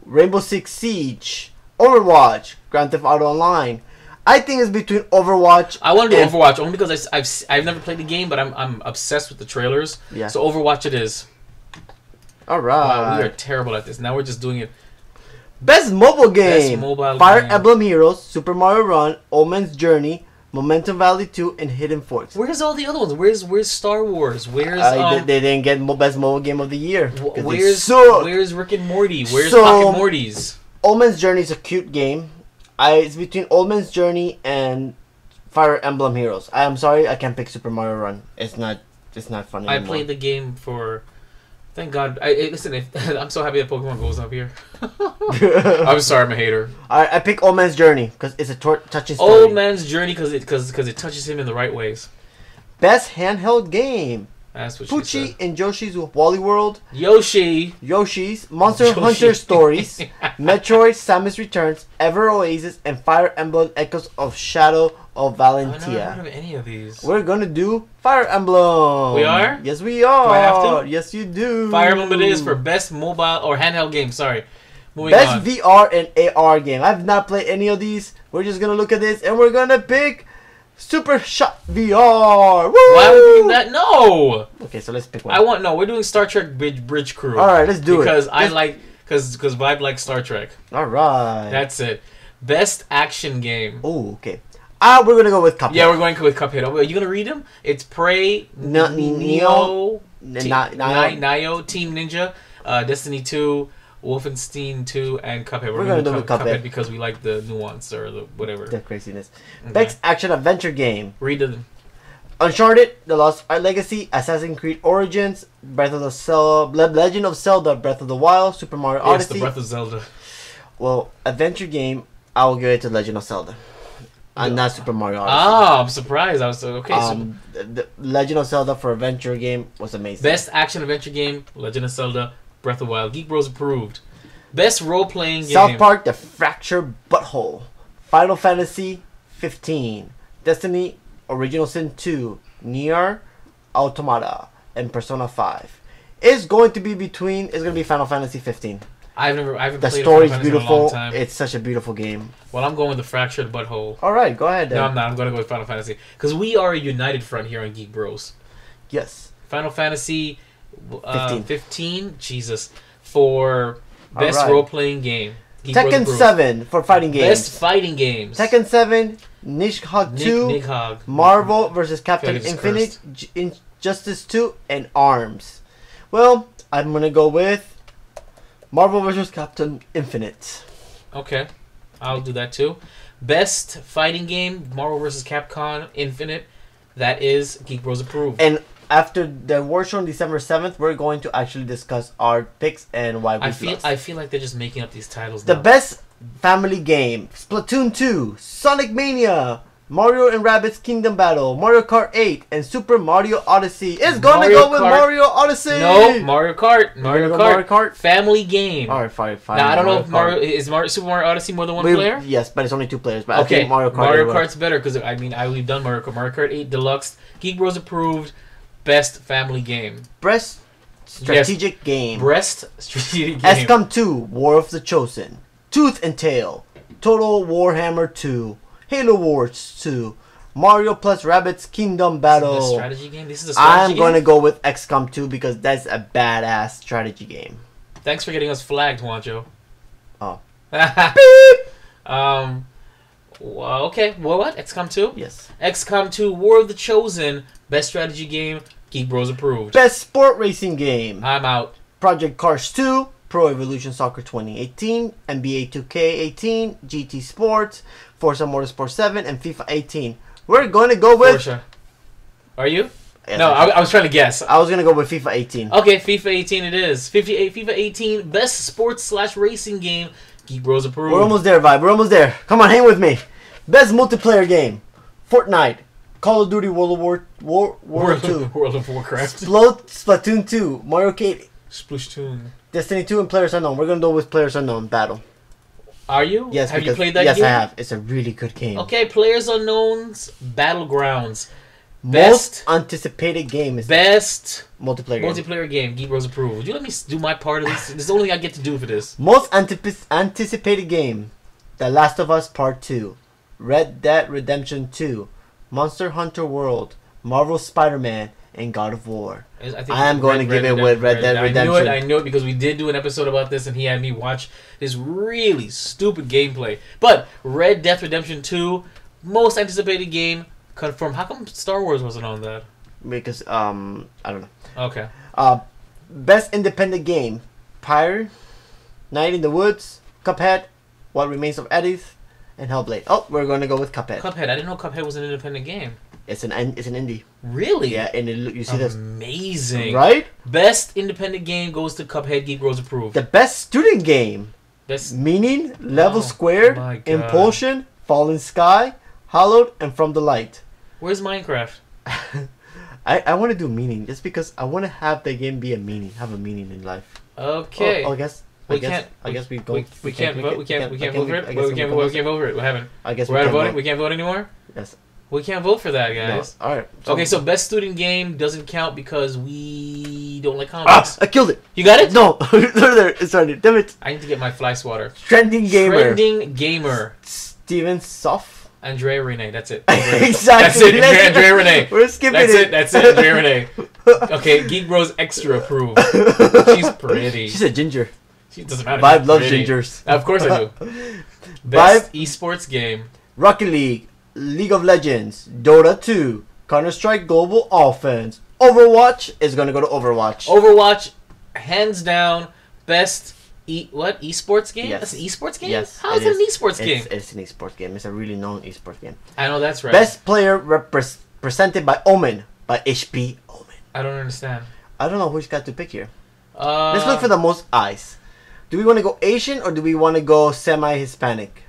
Rainbow Six Siege. Overwatch. Grand Theft Auto Online. I think it's between Overwatch. I want to do and- Overwatch only because I've never played the game, but I'm obsessed with the trailers. Yeah. So Overwatch it is. All Wow, we are right. terrible at this. Now we're just doing it. Best mobile game. mobile Fire game. Emblem Heroes. Super Mario Run. Omen's Journey. Momentum Valley 2 and Hidden Forks. Where's all the other ones? Where's Star Wars? Where's They didn't get best mobile game of the year. 'cause they where's suck. where's Rick and Morty? Where's So- Pocket Morty's? Omen's Journey is a cute game. It's between Omen's Journey and Fire Emblem Heroes. I am sorry, I can't pick Super Mario Run. It's not fun I anymore. played the game for. Thank God. Listen, I'm so happy that Pokemon goes up here. I'm sorry, I'm a hater. I pick Omen's Journey because it's a touching story. Old man's journey because it touches him in the right ways. Best handheld game. That's what she Poochie said. and Yoshi's Wally World. Yoshi. Yoshi's Monster Yoshi. Hunter Stories. Metroid Samus Returns. Ever Oasis and Fire Emblem Echoes of Shadow of I've never heard Valentia. of any of these. We're gonna do Fire Emblem. We are? Yes, we are. Do I have to? Yes, you do. Fire Emblem it is for best mobile or handheld game. Sorry. Moving Best on. VR and AR game. I've not played any of these. We're just gonna look at this and we're gonna pick Super Shot VR. Woo! Why are we doing that? No. Okay, so let's pick one. We're doing Star Trek Bridge Crew. All right, let's do it. Because Let's- Because vibe like Star Trek. All right. That's it. Best action game. Oh, okay. We're gonna go with Cuphead. Yeah, we're going with Cuphead. Are you gonna read them? It's Prey, Neo, Nio, Team Ninja, Destiny 2, Wolfenstein 2, and Cuphead. We're gonna do with Cuphead because we like the nuance or the whatever. The craziness. Okay. Best action adventure game. Read them. Uncharted, The Lost Art Legacy, Assassin's Creed Origins, Legend of Zelda, Breath of the Wild, Super Mario Yes, Odyssey. the Breath of Zelda. Well, adventure game, I will give it to Legend of Zelda. And not Super Mario Odyssey. Ah, I'm surprised. I was okay. The Legend of Zelda for adventure game was amazing. Best action adventure game, Legend of Zelda, Breath of the Wild. Geek Bros approved. Best role playing game. South Park: The Fractured Butthole, Final Fantasy 15, Destiny: Original Sin 2, Nier Automata, and Persona 5. It's going to be Final Fantasy 15. I haven't The played story's Final Fantasy in a long beautiful. time. It's such a beautiful game. Well, I'm going with the Fractured Butthole. All right, go ahead then. No, I'm not. I'm going to go with Final Fantasy because we are a united front here on Geek Bros. Yes. Final Fantasy 15. 15. Jesus, for best right. role playing game. Geek Bros Tekken approved. 7 for fighting games. Best fighting games. Tekken 7, Nidhogg 2, Nidhogg. Marvel vs. Captain I feel like Infinite, Injustice 2, and ARMS. Well, I'm gonna go with Marvel vs. Captain Infinite. Okay, I'll do that too. Best fighting game, Marvel vs. Capcom Infinite. That is Geek Bros approved. And after the award show on December 7th, we're going to actually discuss our picks and why we lost. I feel like they're just making up these titles The now. best family game: Splatoon 2, Sonic Mania, Mario and Rabbids Kingdom Battle, Mario Kart 8, and Super Mario Odyssey. It's gonna Mario go with Kart. Mario Odyssey. No, Mario Kart. Mario Mario Kart. Kart. Family game. All right, fine. Now I don't know if Kart. Super Mario Odyssey more than one player. Yes, but it's only 2 players. But I Okay, think Mario Kart. Mario Kart's better because we've done Mario Kart. Mario Kart 8 Deluxe. Geek Bros approved. Best family game. Breast strategic game. Breast strategic game. XCOM 2, War of the Chosen, Tooth and Tail, Total Warhammer 2, Halo Wars 2, Mario plus Rabbids Kingdom Battle. This is a strategy game. This is a strategy I'm game. going to go with XCOM 2 because that's a badass strategy game. Thanks for getting us flagged, Juancho. Oh. Well, okay. Well, what? XCOM 2? Yes. XCOM 2 War of the Chosen. Best strategy game. Geek Bros approved. Best sport racing game: I'm out. Project Cars 2, Pro Evolution Soccer 2018, NBA 2K18, GT Sports, Forza Motorsport 7, and FIFA 18. We're going to go with... Porsche. Are you? Yes, No, I was trying to guess. I was going to go with FIFA 18. Okay, FIFA 18 it is. FIFA 18, best sports/racing game. Geek Bros approved. We're almost there, Vibe. We're almost there. Come on, hang with me. Best multiplayer game: Fortnite, Call of Duty World of War 2, World of Warcraft. Splatoon 2, Mario Kart, Splatoon. Destiny 2, and Players Unknown. We're going to go with Players Unknown Battle. Are you? Yes, Have you because- played that yes, game? I have. It's a really good game. Okay, Players Unknown's Battlegrounds. Most anticipated game is Best multiplayer game. Geek Bros approved. Would you let me do my part of this? This is the only thing I get to do for this. Most anticipated game: The Last of Us Part 2, Red Dead Redemption 2, Monster Hunter World, Marvel Spider-Man, and God of War. I am going to give it with Red Dead Redemption. I knew it because we did do an episode about this and he had me watch this really stupid gameplay. But Red Death Redemption 2, most anticipated game, confirmed. How come Star Wars wasn't on that? Because I don't know. Okay. Best independent game: Pyre, Night in the Woods, Cuphead, What Remains of Edith, and Hellblade. Oh, we're going to go with Cuphead. Cuphead. I didn't know Cuphead was an independent game. It's an indie. Really? Yeah, and you see this, Amazing. right? Best independent game goes to Cuphead. Geek Bros approved. The best student game: Best. Meaning, Level Oh, Squared, my God. Impulsion, Fallen Sky, Hallowed, and From the Light. Where's Minecraft? I want to do meaning just because I want to have the game be a meaning, have a meaning in life. Okay. Oh, I guess we can't go. We can't vote. We can't vote for it. I We guess can't vote for it. What happened? I guess We're out of can't voting. vote. We can't vote anymore. Yes. We can't vote for that, No. guys. All right. Okay, so best student game doesn't count because we don't like comics. I killed it. You got it? No, there. It's already. Damn it. I need to get my fly swatter. Trending gamer. Trending gamer. Steven Soft. Andrea Renee. That's it. Exactly. That's it. Andrea Renee. We're skipping That's it. it. That's it. Andrea Renee. Okay, Geek Bros extra approved. She's pretty. She's a ginger. It doesn't matter. Vibe loves Really. gingers. Of course I do. Best esports game. Rocket League, League of Legends, Dota 2, Counter-Strike Global Offense. Overwatch is gonna go to Overwatch. Overwatch, hands down, best esports game? Yes. That's an esports game? Yes. How is it an esports game? It's an esports game. It's a really known esports game. I know that's right. Best player presented by Omen, by HP Omen. I don't understand. I don't know which got to pick here. Let's look for the most eyes. Do we want to go Asian or do we want to go semi-Hispanic?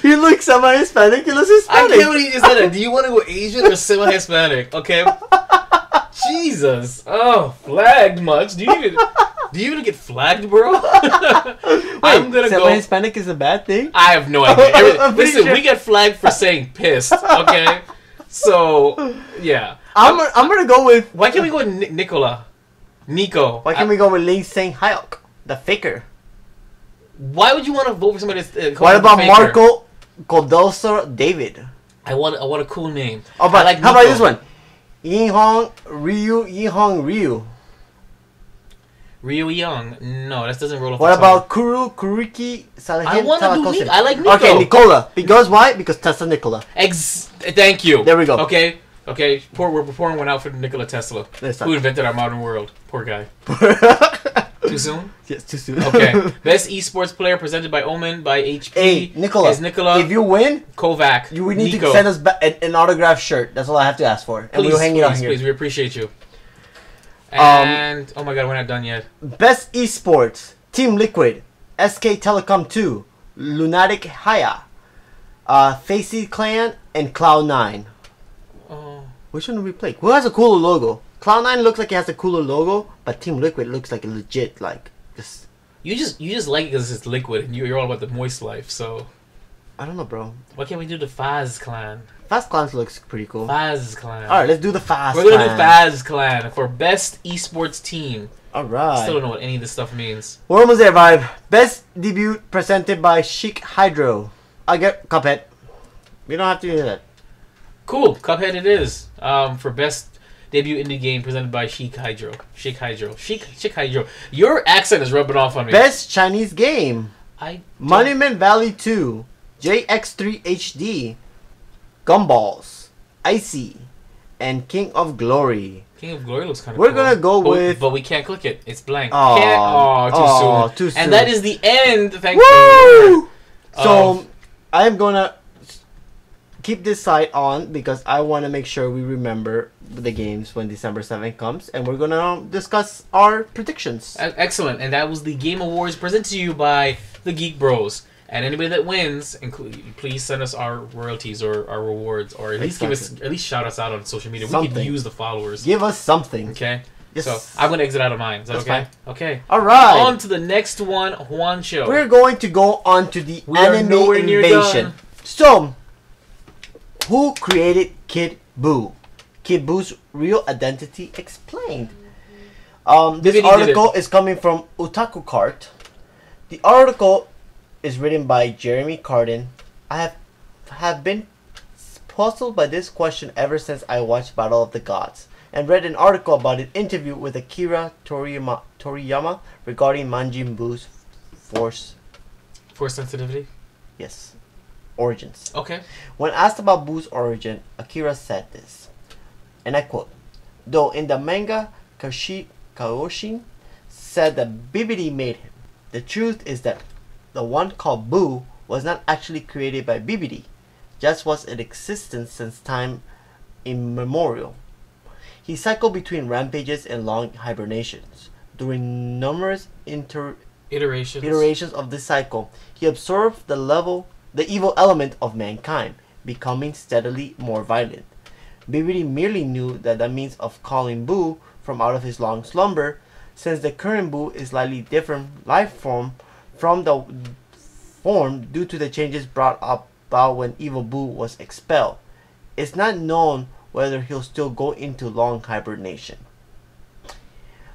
He looks semi-Hispanic. He looks Hispanic. I can't believe you said that. Do you want to go Asian or semi-Hispanic? Okay. Jesus. Oh, flagged much? Do you even get flagged, bro? I'm gonna go. Semi-Hispanic is a bad thing. I have no idea. Listen, we get flagged for saying pissed. Okay. So yeah. I'm gonna go with. Why can't we go with Nicola? Nico. Why can't we go with Ling Sang Hyok, the faker? Why would you want to vote for somebody that's what about Marco Codelso David? I want a cool name. Oh, but how about this one? Yinhong Ryu. Ryu Young. No, that doesn't roll off. What about Kuriki Salahim? I want to do Nico. I like Nico. Okay, Nicola. Because why? Because Tesla Nicola. Thank you. There we go. Okay. We're pouring one out for Nikola Tesla, who invented our modern world. Poor guy. Too soon? Yes, too soon. Okay. Best esports player presented by Omen by HP. Hey, Nicola. Is Nicola. If you win, Kovac. We need to send us an autographed shirt. That's all I have to ask for. And please, we'll hang it on here. Please, we appreciate you. And oh my god, we're not done yet. Best esports: Team Liquid, SK Telecom 2, Lunatic Haya, Facey Clan, and Cloud9. Oh. Which one do we play? Who has a cooler logo? Cloud9 looks like it has a cooler logo, but Team Liquid looks like a legit this. You just like it because it's liquid, and you're all about the moist life. So I don't know, bro. Why can't we do the Faz Clan? Faz Clan looks pretty cool. Faz Clan. All right, let's do the Faz. We're gonna do Faz Clan for best esports team. All right. Still don't know what any of this stuff means. We're almost there, Vibe. Best debut presented by Chic Hydro. I get Cuphead. We don't have to do that. Cool, Cuphead it is. For best debut indie game presented by Chic Hydro. Chic Hydro. Your accent is rubbing off on me. Best Chinese game. Monument Valley 2, JX3 HD, Gumballs, Icy, and King of Glory. King of Glory looks kind of cool. We're gonna go with... But we can't click it. It's blank. Too soon. And that is the end. Thank you. Woo! So, I'm gonna keep this site on because I want to make sure we remember the games when December 7th comes, and we're gonna discuss our predictions. Excellent. And that was the Game Awards presented to you by the Geek Bros. And anybody that wins, please send us our royalties or our rewards, or at least shout us out on social media. We could use the followers. Give us something. Okay. Yes. So I'm gonna exit out of mine. Is that okay? Fine. Okay. All right. On to the next one, Juancho. We're going to go on to the anime invasion. So, who created Kid Buu? Kid Buu's real identity explained. This article is coming from Otaku Cart. The article is written by Jeremy Carden. I have been puzzled by this question ever since I watched Battle of the Gods and read an article about an interview with Akira Toriyama regarding Majin Buu's force sensitivity. Yes, origins. Okay. When asked about Buu's origin, Akira said this, and I quote, "Though in the manga, Kaoshin said that Bibidi made him, the truth is that the one called Buu was not actually created by Bibidi, just was in existence since time immemorial. He cycled between rampages and long hibernations. During numerous iterations of this cycle, he absorbed the evil element of mankind, becoming steadily more violent. Bibidi merely knew that the means of calling Buu from out of his long slumber, since the current Buu is slightly different life form from the form due to the changes brought about when evil Buu was expelled. It's not known whether he'll still go into long hibernation."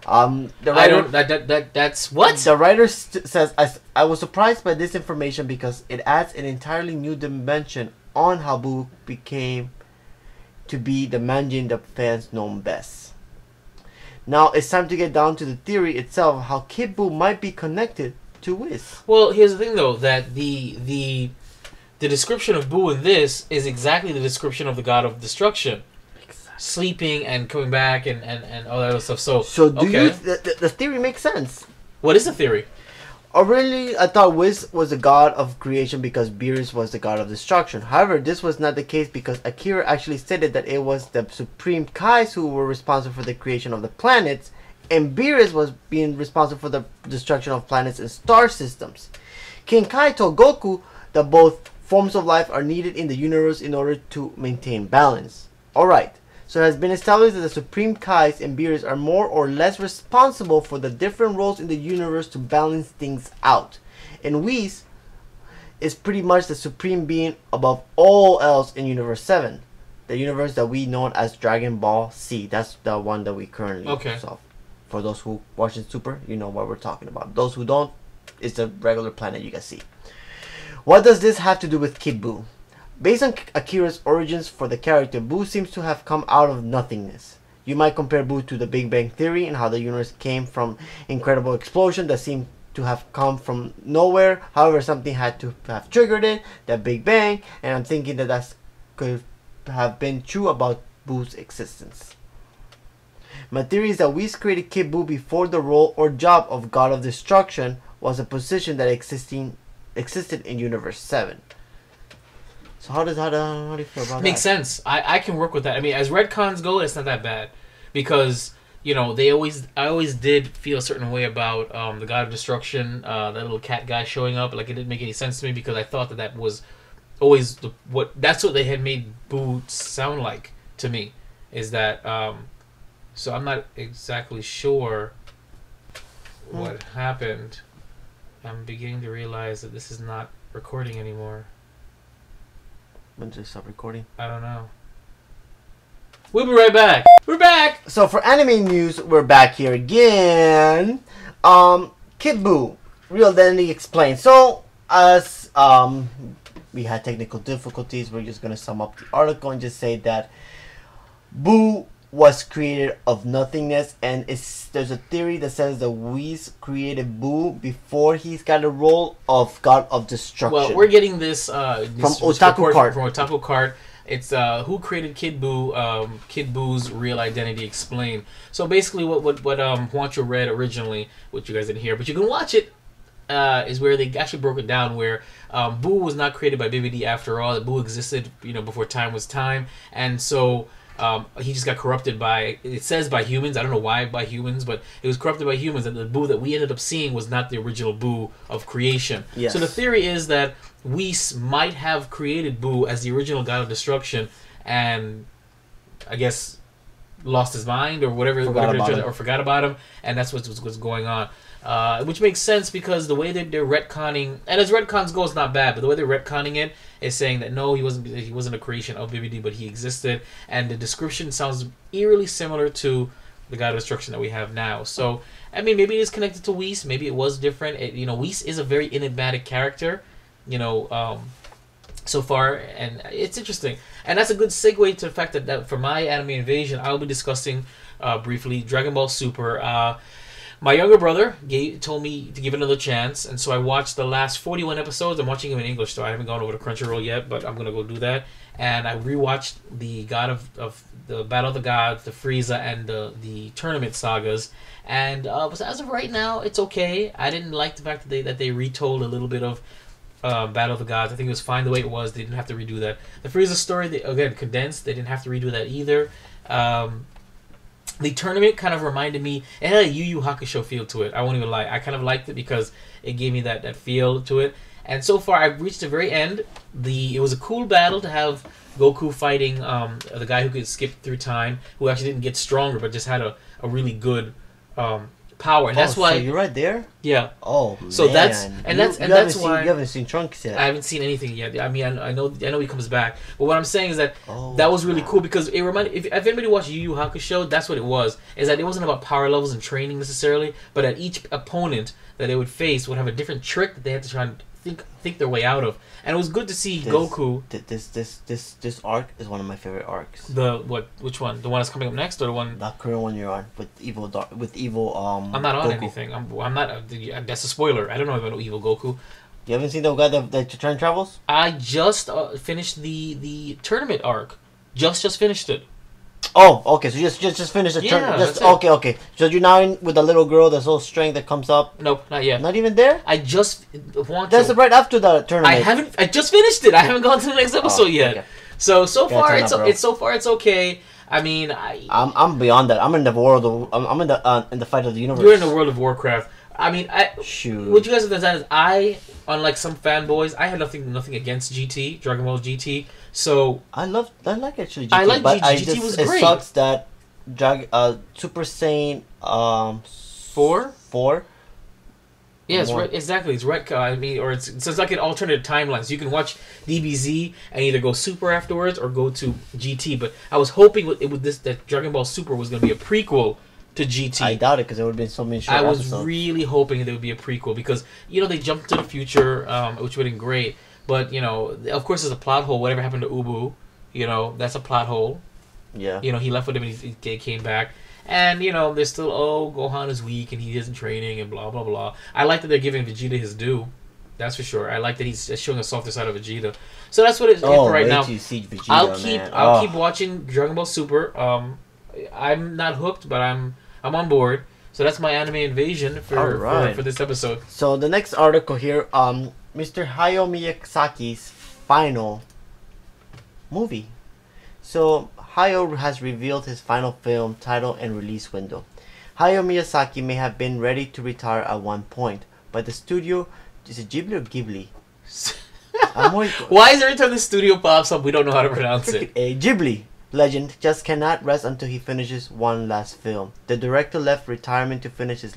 The writer, that's what? The writer says, I was surprised by this information because it adds an entirely new dimension on how Buu became to be the manjin the fans know best. Now it's time to get down to the theory itself, how Kid Buu might be connected to Whis. Well, here's the thing though, that the description of Buu in this is exactly the description of the God of Destruction. Sleeping and coming back and all that other stuff. So do you the theory makes sense. What is the theory? Originally, I thought Whis was the god of creation because Beerus was the god of destruction. However, this was not the case because Akira actually stated that it was the Supreme Kais who were responsible for the creation of the planets, and Beerus was being responsible for the destruction of planets and star systems. King Kai told Goku that both forms of life are needed in the universe in order to maintain balance. Alright. So it has been established that the Supreme Kais and Beerus are more or less responsible for the different roles in the universe to balance things out. And Whis is pretty much the supreme being above all else in Universe 7. The universe that we know as Dragon Ball Z. That's the one that we currently saw. For those who watch it Super, you know what we're talking about. Those who don't, it's the regular planet you can see. What does this have to do with Kid Buu? Based on Akira's origins for the character, Buu seems to have come out of nothingness. You might compare Buu to the Big Bang Theory and how the universe came from incredible explosion that seemed to have come from nowhere. However, something had to have triggered it, that Big Bang, and I'm thinking that that could have been true about Buu's existence. My theory is that Whis created Kid Buu before the role or job of God of Destruction was a position that existed in Universe 7. So how do you feel about that? Makes sense. I can work with that. I mean, as retcons go, it's not that bad, because I always did feel a certain way about the God of Destruction, that little cat guy showing up. Like, it didn't make any sense to me because I thought that was always that's what they had made Buu sound like to me. Is that so I'm not exactly sure what happened. I'm beginning to realize that this is not recording anymore. When did I stop recording? I don't know. We'll be right back. We're back! So for anime news, we're back here again. Kid Buu, Real Identity Explained. So, as we had technical difficulties, we're just going to sum up the article and just say that Buu was created of nothingness, and there's a theory that says that Whis created Buu before he's got a role of God of Destruction. Well, we're getting this from Otaku Cart. From Otaku Cart. It's who created Kid Buu, Kid Buu's Real Identity Explained. So basically what Juancho read originally, which you guys didn't hear, but you can watch it, is where they actually broke it down, where Buu was not created by Bibidi after all. That Buu existed, before time was time, and so he just got corrupted by, it says by humans. I don't know why by humans, but it was corrupted by humans, and the Buu that we ended up seeing was not the original Buu of creation. Yes. So the theory is that Whis might have created Buu as the original God of Destruction, and I guess lost his mind or forgot about him, and that's what's going on. Which makes sense because the way that they're retconning, and as retcons go, it's not bad, but the way they're retconning it is saying that no, he wasn't a creation of BBD, but he existed, and the description sounds eerily similar to the God of Destruction that we have now. So, I mean, maybe it is connected to Whis, maybe it was different. Whis is a very enigmatic character, so far, and it's interesting. And that's a good segue to the fact that for my anime invasion, I'll be discussing briefly Dragon Ball Super. My younger brother told me to give it another chance, and so I watched the last 41 episodes. I'm watching them in English, so I haven't gone over to Crunchyroll yet, but I'm going to go do that. And I rewatched the the Battle of the Gods, the Frieza, and the tournament sagas. And as of right now, it's okay. I didn't like the fact that they retold a little bit of Battle of the Gods. I think it was fine the way it was. They didn't have to redo that. The Frieza story, again, condensed. They didn't have to redo that either. The tournament kind of reminded me, it had a Yu Yu Hakusho feel to it. I won't even lie. I kind of liked it because it gave me that feel to it. And so far, I've reached the very end. It was a cool battle to have Goku fighting the guy who could skip through time, who actually didn't get stronger, but just had a really good power. And that's why... So you're right there? Yeah. Oh, so man. That's why... You haven't seen Trunks yet. I haven't seen anything yet. I mean, I know he comes back. But what I'm saying is that that was really cool because it reminded... If anybody watched Yu Yu Hakusho, that's what it was. Is that it wasn't about power levels and training necessarily, but that each opponent that they would face would have a different trick that they had to try and think their way out of. And it was good to see Goku. This arc is one of my favorite arcs. Which one? The one that's coming up next, or the one? The current one you're on with evil. I'm not on Goku. anything. I'm not. That's a spoiler. I don't know about evil Goku. You haven't seen the guy that time travels? I just finished the tournament arc. Just finished it. Oh, okay. So just finish the Yeah, Just that's it. okay. So you're now in with the little girl that's all strength that comes up. Nope, not yet. Not even there. I just want. That's right after the tournament. I just finished it. I haven't gone to the next episode yet. Okay. So far it's okay. I mean, I'm beyond that. I'm in the world of I'm in the fight of the universe. You're in the world of Warcraft. I mean, shoot. What you guys understand is I, unlike some fanboys, I had nothing against GT, Dragon Ball GT. So I like actually GT. I like but GT. GT was great. It sucks that Super Saiyan 4. Yeah, it's red, exactly. It's red. I mean, or it's like an alternate timeline. So you can watch DBZ and either go Super afterwards or go to GT. But I was hoping that Dragon Ball Super was going to be a prequel to GT. I doubt it because there would have been so many short episodes. episodes. Really hoping there would be a prequel because they jumped to the future, which would have been great. But of course, there's a plot hole. Whatever happened to Ubu, that's a plot hole. Yeah. He left with him and he came back. And, they're still, Gohan is weak and he isn't training and blah, blah, blah. I like that they're giving Vegeta his due. That's for sure. I like that he's showing a softer side of Vegeta. So that's what it's for right now. See Vegeta, I'll keep watching Dragon Ball Super. I'm not hooked, but I'm on board. So that's my anime invasion for this episode. So the next article here, Mr. Hayao Miyazaki's final movie. So Hayao has revealed his final film title and release window. Hayao Miyazaki may have been ready to retire at one point, but the studio, is it Ghibli or Ghibli? Why is every time the studio pops up we don't know how to pronounce it? A Ghibli legend just cannot rest until he finishes one last film. The director left retirement to finish his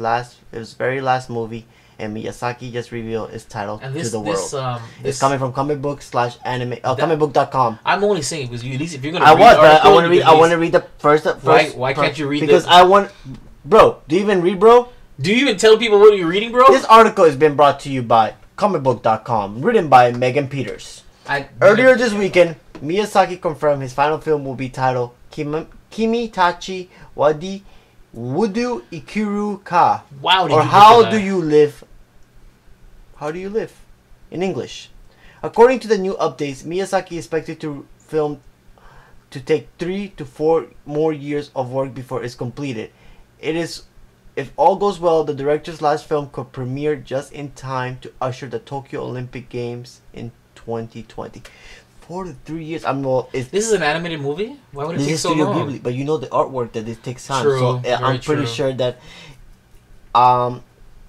very last movie, and Miyazaki just revealed its title to the world. It's coming from comic-book/anime, comicbook.com. I'm only saying because at least if you're gonna I want to read the first. Why can't you read? Because I want, bro. Do you even read, bro? Do you even tell people what you're reading, bro? This article has been brought to you by comicbook.com, written by Megan Peters. Earlier this weekend, Miyazaki confirmed his final film will be titled Kimi Tachi Wadi Wudu Ikiru Ka. Wow, or How Do You Live? How do you live? In English. According to the new updates, Miyazaki is expected to film to take 3 to 4 more years of work before it's completed. If all goes well, the director's last film could premiere just in time to usher the Tokyo Olympic Games in 2020. 4 to 3 years. This is an animated movie? Why would it take so long? Ghibli, but the artwork that it takes time. True, so I'm pretty sure that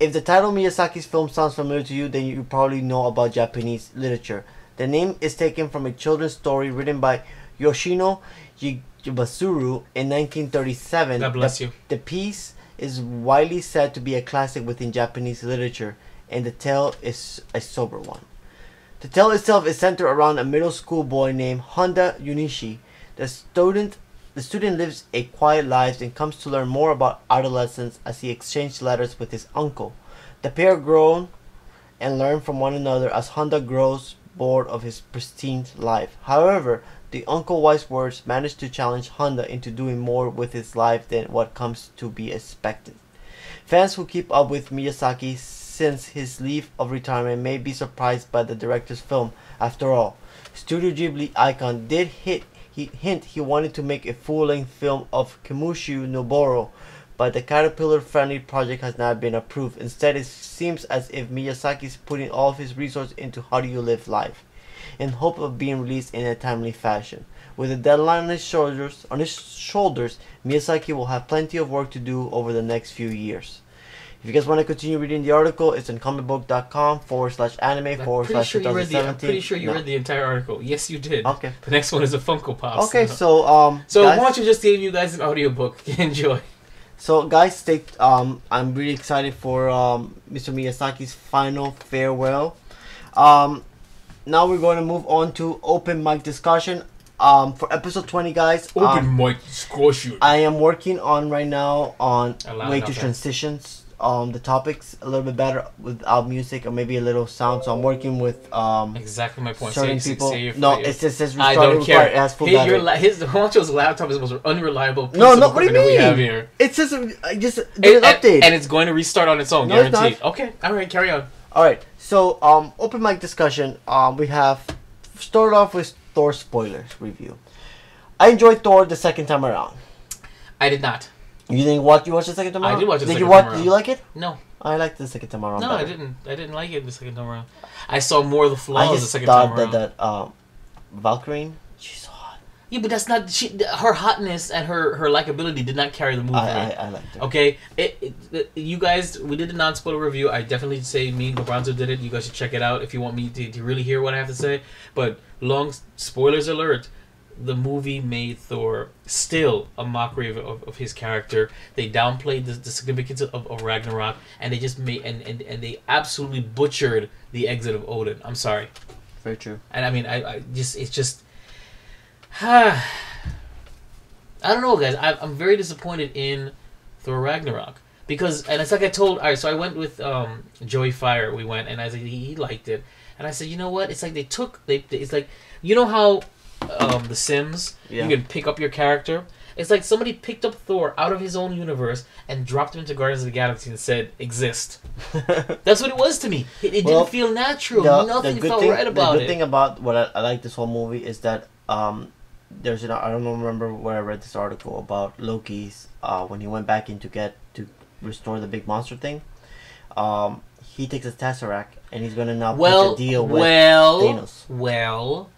if the title Miyazaki's film sounds familiar to you, then you probably know about Japanese literature. The name is taken from a children's story written by Yoshino Yubasuru in 1937. God bless you. The piece is widely said to be a classic within Japanese literature, and the tale is a sober one. The tale itself is centered around a middle school boy named Honda Yunishi. The student lives a quiet life and comes to learn more about adolescence as he exchanged letters with his uncle. The pair grow and learn from one another as Honda grows bored of his pristine life. However, the uncle's wise words manage to challenge Honda into doing more with his life than what comes to be expected. Fans who keep up with Miyazaki since his leave of retirement may be surprised by the director's film. After all, Studio Ghibli icon did hint he wanted to make a full-length film of Kimushu Noboro, but the Caterpillar-friendly project has not been approved. Instead, it seems as if Miyazaki is putting all of his resources into How Do You Live Life, in hope of being released in a timely fashion. With a deadline on his shoulders, Miyazaki will have plenty of work to do over the next few years. If you guys want to continue reading the article, it's on comicbook.com/anime/2017. I'm pretty sure you read the entire article. Yes, you did. Okay. The next one is a Funko Pop. Okay, so guys, why don't you just give you guys an audiobook? Enjoy. So guys, I'm really excited for Mr. Miyazaki's final farewell. Now we're going to move on to open mic discussion. For episode 20, guys. Open mic discussion. I am working on right now on Allow way it to out there. transitions the topics a little bit better without music or maybe a little sound. So I'm working with exactly my point. certain Say- people. say your- No, your- it says I restart. don't care. It has full His, battery. his Juancho's laptop is the most unreliable piece No, of no. What do you equipment that we have mean? here. It says I just did an update. And it's going to restart on its own, No, it's guaranteed. not. Okay, all right, carry on. All right. So open mic discussion. We have started off with Thor spoilers review. I enjoyed Thor the second time around. I did not. You didn't watch? You watched the second time around? I did watch it the Did second you watch? time Did you around. like it? No, I liked the second time around. no, better. I didn't. I didn't like it the second time around. I saw more of the I flaws the just second time thought around. that Valkyrie, she's so hot. Yeah, but that's not her hotness and her likability did not carry the movie. I liked her. Okay, you guys, we did a non-spoiler review. I definitely say me and Gobranzo did it. You guys should check it out if you want me to really hear what I have to say. But spoilers alert, the movie made Thor still a mockery of his character. They downplayed the significance of Ragnarok, and they just made and they absolutely butchered the exit of Odin. I'm sorry. Very true. And I mean, it's just. I don't know, guys. I'm very disappointed in Thor Ragnarok because, and it's like I told. All right, so I went with Joey Fire. We went, and I said he liked it, and I said, you know what? It's like it's like, you know how The Sims, Yeah. you can pick up your character. It's like somebody picked up Thor out of his own universe and dropped him into Guardians of the Galaxy and said, "Exist." That's what it was to me. It Well, didn't feel natural. The Nothing good felt thing, right about the good it. thing about what I like this whole movie is that there's I don't remember where I read this article about Loki's when he went back in to restore the big monster thing. He takes his Tesseract and he's gonna now put a deal with Thanos. Well,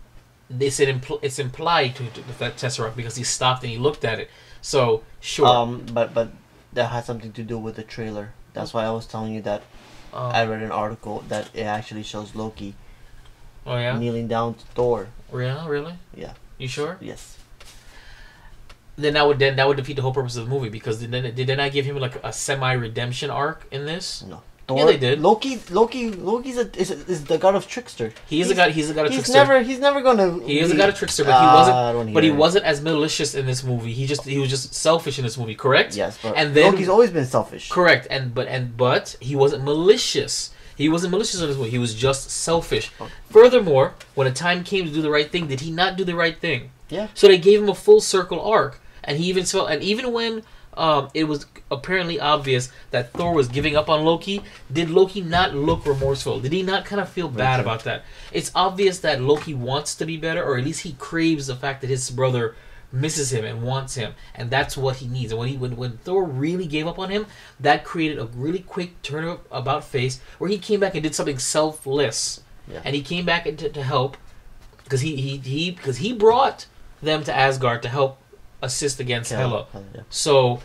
they said it's implied to that Tesseract because he stopped and he looked at it. So sure. But that has something to do with the trailer. That's why I was telling you that I read an article that it actually shows Loki Oh yeah. kneeling down to Thor. Yeah, really? Yeah. You sure? Yes. Then that would defeat the whole purpose of the movie because did they not give him like a semi redemption arc in this? No. Yeah, they did. Loki's is the god of trickster. He's a god of trickster. He's never gonna. He is a god of trickster, but he wasn't. I don't But he hear it. wasn't as malicious in this movie. He was just selfish in this movie. Correct? Yes, but and then Loki's always been selfish. correct. But he wasn't malicious. He wasn't malicious in this movie. He was just selfish. Furthermore, when the time came to do the right thing, did he not do the right thing? Yeah. So they gave him a full circle arc, and he even felt. And even when it was apparently obvious that Thor was giving up on Loki, did Loki not look remorseful? Did he not kind of feel bad about that? It's obvious that Loki wants to be better, or at least he craves the fact that his brother misses him and wants him, and that's what he needs. And when Thor really gave up on him, that created a really quick turn about face where he came back and did something selfless, and he came back to help because he brought them to Asgard to help assist against Hela. Yeah. So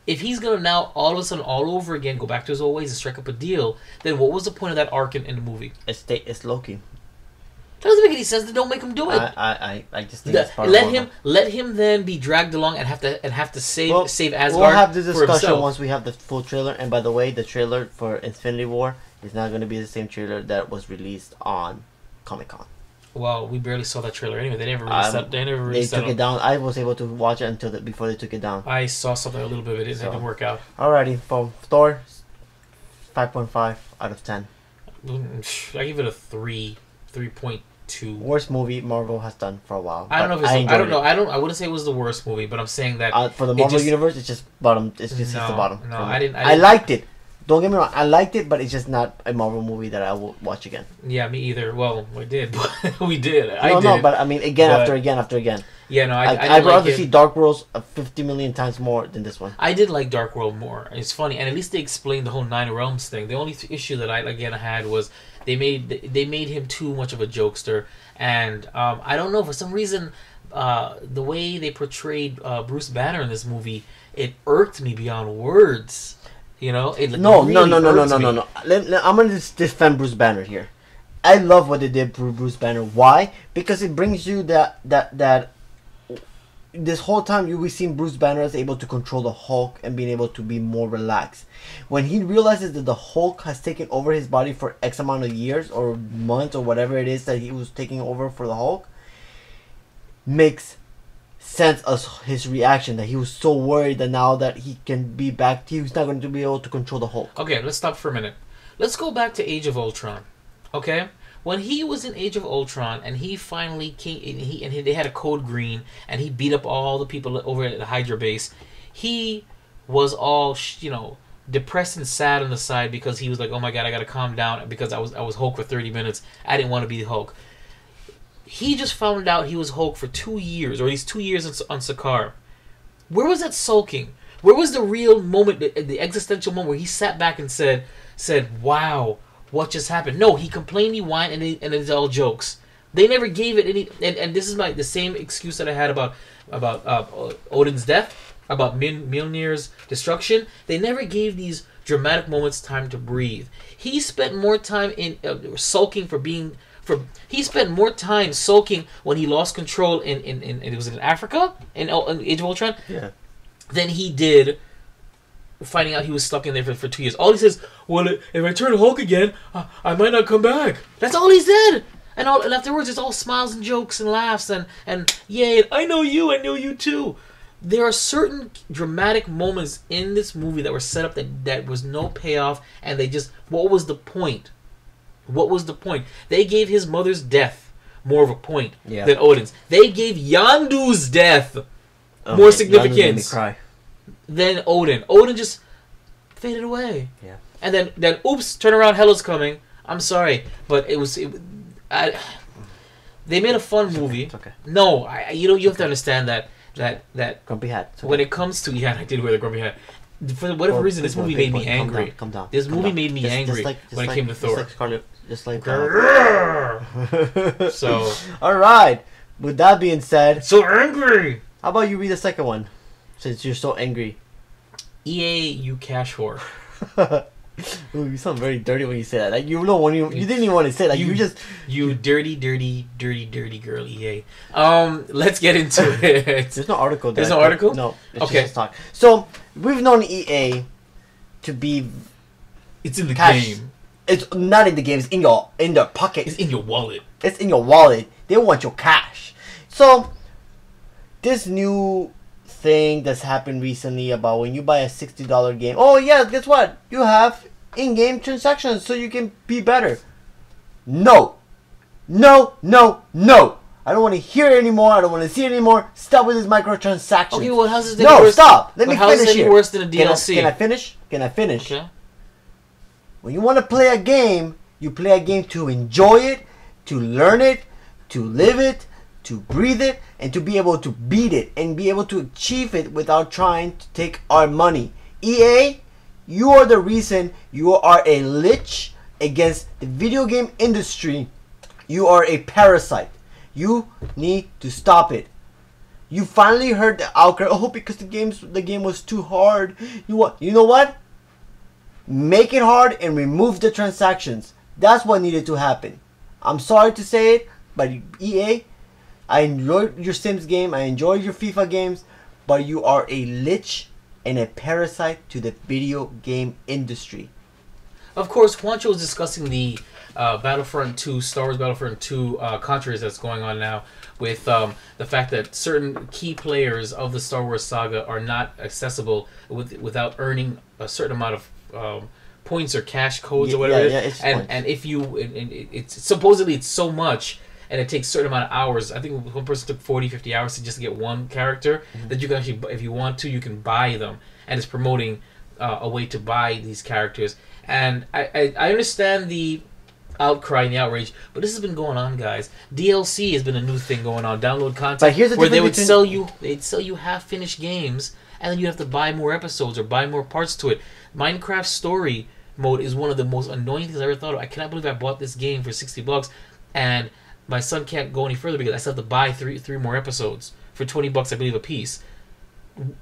if he's gonna now all of a sudden all over again go back to his old ways and strike up a deal, then what was the point of that arc in the movie? It's Loki. That doesn't make any sense. Then don't make him do it. I just think it's part of Let him then be dragged along and have to save Asgard. We'll have this for discussion himself. once we have the full trailer. And by the way, the trailer for Infinity War is not going to be the same trailer that was released on Comic-Con. Well, we barely saw that trailer anyway. They never released that. They never They released took that. it down. I was able to watch it before they took it down. I saw something a little bit of it. It didn't work out. Alrighty, from Thor, 5.5 out of 10. I give it a 3.2. Worst movie Marvel has done for a while. I don't know if it's. I don't know. I wouldn't say it was the worst movie, but I'm saying that for the Marvel universe, it's just bottom. It's just No, the bottom. no, for me. I didn't- I liked it. Don't get me wrong. I liked it, but it's just not a Marvel movie that I will watch again. Yeah, me either. Well, we did. We did. But I mean, after again. Yeah, no, I'd rather see Dark Worlds 50 million times more than this one. I did like Dark World more. It's funny, and at least they explained the whole Nine Realms thing. The only issue that I had was they made him too much of a jokester, and I don't know, for some reason the way they portrayed Bruce Banner in this movie, it irked me beyond words. You know, No. I'm gonna defend Bruce Banner here. I love what they did for Bruce Banner. Why? Because it brings you that this whole time we've seen Bruce Banner as able to control the Hulk and being able to be more relaxed. When he realizes that the Hulk has taken over his body for X amount of years or months or whatever it is that he was taking over for the Hulk, makes sent us his reaction that he was so worried that now that he can be back, he's not going to be able to control the Hulk. Okay, let's stop for a minute. Let's go back to Age of Ultron. Okay, when he was in Age of Ultron and he finally came, they had a code green and he beat up all the people over at the Hydra base. He was all depressed and sad on the side because he was like, oh my god, I gotta calm down because I was Hulk for 30 minutes. I didn't want to be Hulk. He just found out he was Hulk for 2 years, or at least 2 years on Sakaar. Where was that sulking? Where was the real moment, the existential moment where he sat back and said, wow, what just happened? No, he complained, he whined, and it's all jokes. They never gave it any, and this is the same excuse that I had about Odin's death, about Mjolnir's destruction. They never gave these dramatic moments time to breathe. He spent more time in sulking he spent more time sulking when he lost control in it was in Africa in Age of Ultron, than he did finding out he was stuck in there for 2 years. All he says, well, if I turn Hulk again, I might not come back. That's all he said. And afterwards, it's all smiles and jokes and laughs and yay, I know you too. There are certain dramatic moments in this movie that were set up that was no payoff, and they just, what was the point? What was the point? They gave his mother's death more of a point than Odin's. They gave Yondu's death more significance than Odin. Odin just faded away. Yeah. And then oops, turn around, Hela's coming. I'm sorry, but they made a fun movie. It's okay. No, you have to understand that grumpy hat. Okay. When it comes to I did wear the grumpy hat. For whatever reason, this movie made me angry. Calm down. This movie made me angry when it came to Thor. So, all right. With that being said, so angry. How about you read the second one, since you're so angry? EA, you cash whore. Ooh, you sound very dirty when you say that. Like you didn't even want to say that. You dirty girl, EA. Let's get into it. There's no article. There's no article. No. Okay. Just talk. So we've known EA to be. It's in the game. It's not in the game. It's in their pocket. It's in your wallet. It's in your wallet. They want your cash. So this new thing that's happened recently about when you buy a $60 game. Oh yeah, guess what? You have in-game transactions so you can be better. No. I don't want to hear it anymore. I don't want to see it anymore. Stop with these microtransactions. Okay, well, how's this thing worse? Stop. Let me finish here. Worse than a DLC? Can I finish? Okay. When you want to play a game, you play a game to enjoy it, to learn it, to live it, to breathe it, and to be able to beat it and be able to achieve it without trying to take our money. EA, you are the reason you are a lich against the video game industry. You are a parasite. You need to stop it. You finally heard the outcry. Oh, because the game was too hard. You know what? Make it hard and remove the transactions. That's what needed to happen. I'm sorry to say it, but EA, I enjoyed your Sims game, I enjoyed your FIFA games, but you are a lich and a parasite to the video game industry. Of course, Juancho was discussing the Battlefront 2, Star Wars Battlefront 2 controversy that's going on now with the fact that certain key players of the Star Wars saga are not accessible without earning a certain amount of points or cash codes or whatever it is. And if you, it's supposedly it's so much, and it takes a certain amount of hours. I think one person took 40, 50 hours to just get one character that you can actually, if you want to, you can buy them. And it's promoting a way to buy these characters. And I understand the outcry and the outrage, but this has been going on, guys. DLC has been a new thing going on. Download content, but here's the where they would sell you half-finished games, and then you have to buy more episodes or buy more parts to it. Minecraft Story Mode is one of the most annoying things I ever thought of. I cannot believe I bought this game for $60, and my son can't go any further because I still have to buy three more episodes for $20, I believe, a piece.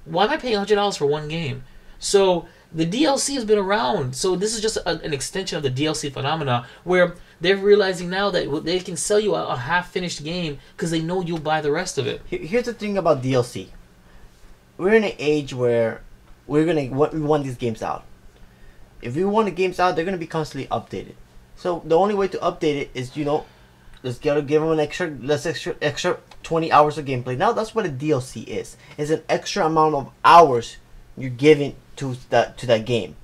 Why am I paying $100 for one game? So the DLC has been around. So this is just an extension of the DLC phenomena, where they're realizing now that they can sell you a half-finished game because they know you'll buy the rest of it. Here's the thing about DLC. We're in an age where we want these games out. If we want the games out, they're going to be constantly updated. So the only way to update it is, let's give them an extra 20 hours of gameplay. Now that's what a DLC is. It's an extra amount of hours you're giving to that game.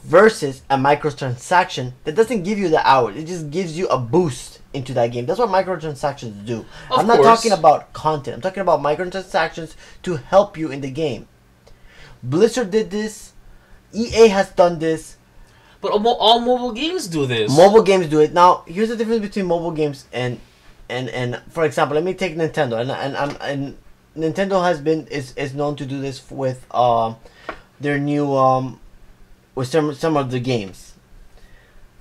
Versus a microtransaction that doesn't give you the hours. It just gives you a boost into that game. That's what microtransactions do. I'm not talking about content. I'm talking about microtransactions to help you in the game. Blizzard did this. EA has done this. But all mobile games do this. Mobile games do it. Now, here's the difference between mobile games and for example, let me take Nintendo. And Nintendo is known to do this with their new with some of the games.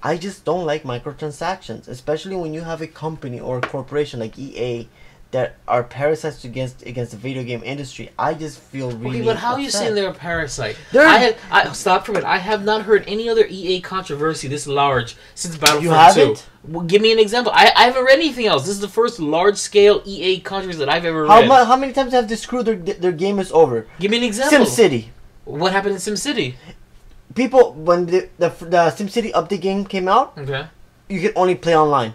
I just don't like microtransactions, especially when you have a company or a corporation like EA that are parasites against the video game industry. I just feel really Okay, but how upset. are you saying they're a parasite? They're- Stop for a minute. I have not heard any other EA controversy this large since Battlefront 2. You haven't? Well, give me an example. I haven't read anything else. This is the first large-scale EA controversy that I've ever read. How many times have they screwed their gamers over? Give me an example. SimCity. What happened in SimCity? People, when the SimCity update game came out, Okay. you could only play online.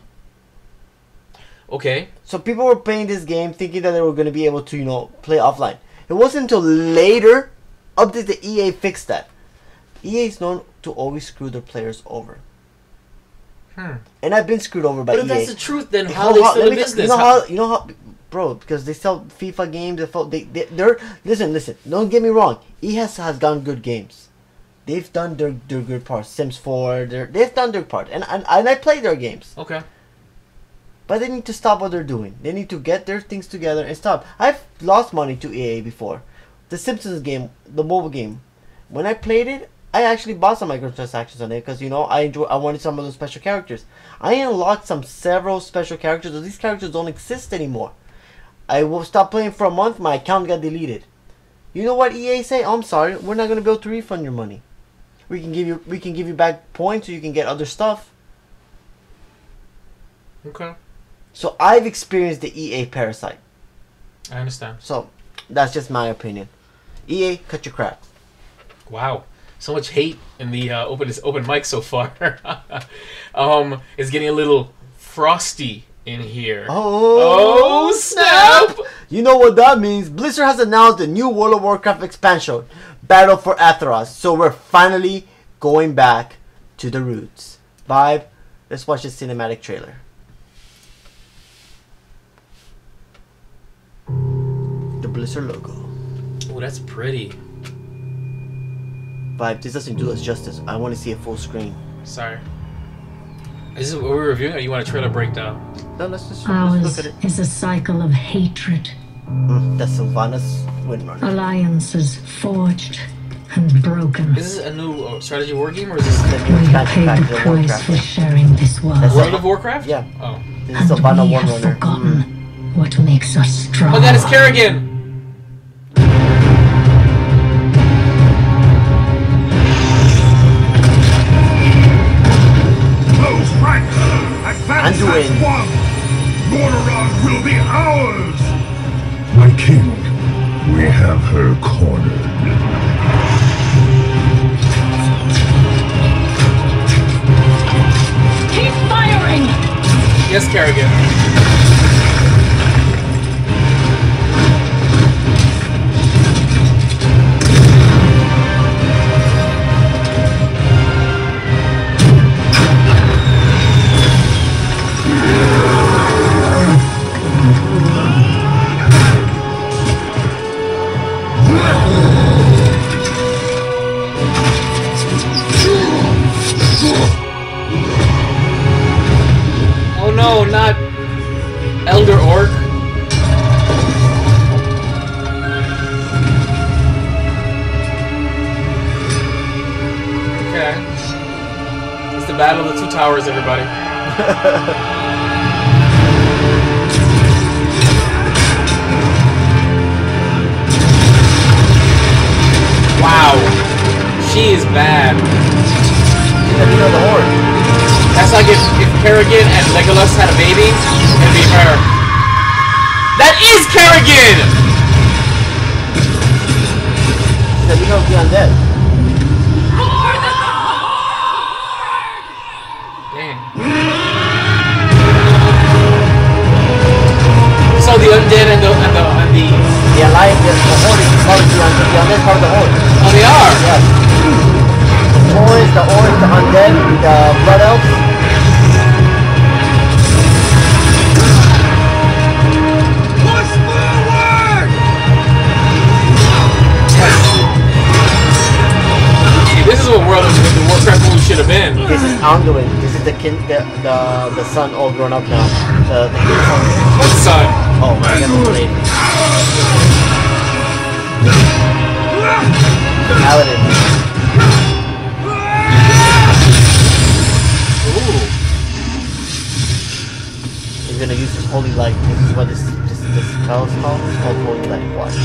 Okay. So people were playing this game thinking that they were going to be able to, play offline. It wasn't until later update that EA fixed that. EA is known to always screw their players over. And I've been screwed over by EA. But if that's the truth, then how are they still in business? You know how, bro, because they sell FIFA games. They're listen. Don't get me wrong. EA has gotten good games. They've done their good part. Sims 4. They've done their part, and I play their games. Okay. But they need to stop what they're doing. They need to get their things together and stop. I've lost money to EA before. The Simpsons game, the mobile game. When I played it, I actually bought some microtransactions on it because I wanted some of those special characters. I unlocked several special characters, but these characters don't exist anymore. I will stop playing for a month. My account got deleted. You know what EA say? Oh, I'm sorry, we're not gonna be able to refund your money. We can give you back points, so you can get other stuff. Okay. So I've experienced the EA parasite. I understand. So that's just my opinion. EA, cut your crap. Wow. So much hate in the open mic so far. It's getting a little frosty in here. Oh, snap! You know what that means. Blizzard has announced the new World of Warcraft expansion, Battle for Azeroth. So we're finally going back to the roots. Vibe, let's watch the cinematic trailer. The Blizzard logo. Oh, that's pretty. Vibe, this doesn't do us justice. I want to see a full screen. Sorry. Is this what we're reviewing, or you want a trailer breakdown? No, let's look Ours at it. is a cycle of hatred. That's Sylvanas Windrunner. Alliances forged and broken. Is this a new strategy war game, or is this the new We have expansion paid pack the to the price Warcraft? for sharing this world. That's World of Warcraft? Yeah. Oh. This is And Sylvana we have Windrunner. forgotten what makes us strong. Oh my god, it's Kerrigan! Close ranks! Advance Anduin. as one! Mordaron will be ours! My king, we have her cornered. Keep firing! Yes, Kerrigan. Oh no, not Elder Orc. Okay. It's the Battle of the Two Towers, everybody. Wow. She is bad. Let me know the horde. That's like if Kerrigan and Legolas had a baby, it'd be her. That is Kerrigan! Let me know if you're undead. Dang. So the undead and the The alliance, the horde is part of the undead part of the horde. oh, they are. Yes. The orange, the undead, the blood elves. Push forward! See, this is what world the Warcraft movie should have been. This is Anduin. This is the son all grown up now. The kid's son. What son? Oh my god, Paladin. Ooh. He's gonna use his holy light. This is what this spell is called. It's called holy light. Watch.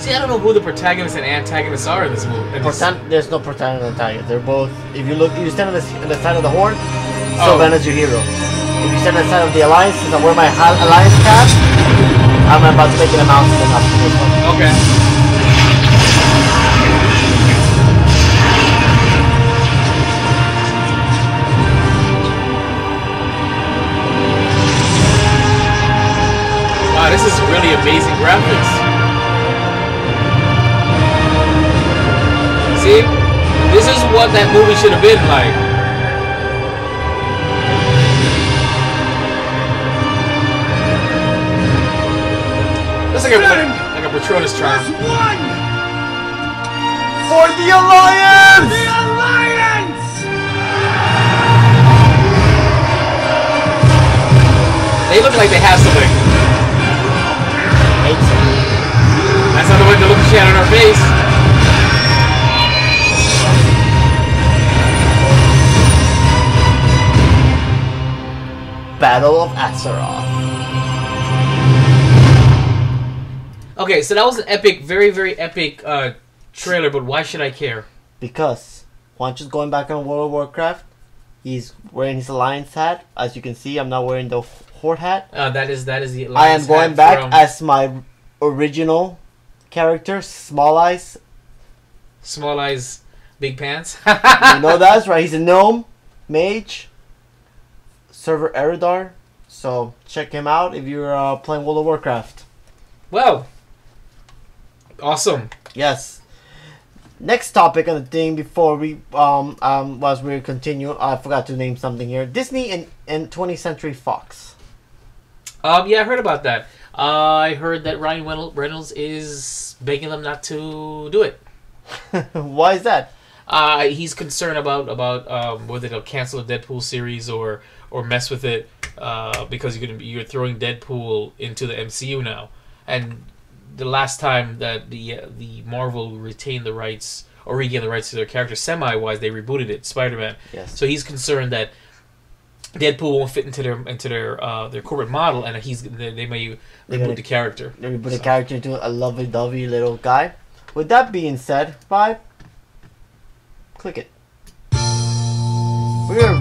See, I don't know who the protagonists and antagonists are in this movie. There's no protagonist and antagonist. They're both. If you stand on the side of the horde, Sylvanas your hero. If you stand on the side of the alliance, since I wear my alliance cap, I'm about to make an announcement after this one. Okay. Wow, this is really amazing graphics. See? This is what that movie should have been like. That's like a Patronus charm. For the alliance! The alliance! They look like they have something. That's not the way the look she had on her face. Battle of Azeroth. Okay, so that was an epic, very, very epic trailer, but why should I care? Because Juancho's going back on World of Warcraft. He's wearing his alliance hat. As you can see, I'm not wearing the horde hat. That is the alliance I am going hat back from as my original character, Small Eyes. Small Eyes, Big Pants. You know that's right. He's a gnome, mage, server Eridar. So check him out if you're playing World of Warcraft. Well, awesome. Yes. Next topic on the thing before we as we continue, I forgot to name something here. Disney and 20th Century Fox. Yeah, I heard about that. I heard that Ryan Reynolds is begging them not to do it. Why is that? He's concerned about whether they'll cancel the Deadpool series or mess with it because you're throwing Deadpool into the MCU now. And the last time that the Marvel retained the rights or regained the rights to their character semi-wise, they rebooted it, Spider-Man. Yes. So he's concerned that Deadpool won't fit into their corporate model, and they may reboot the character. They reboot the character into a lovey-dovey little guy. With that being said, Vibe, click it. We're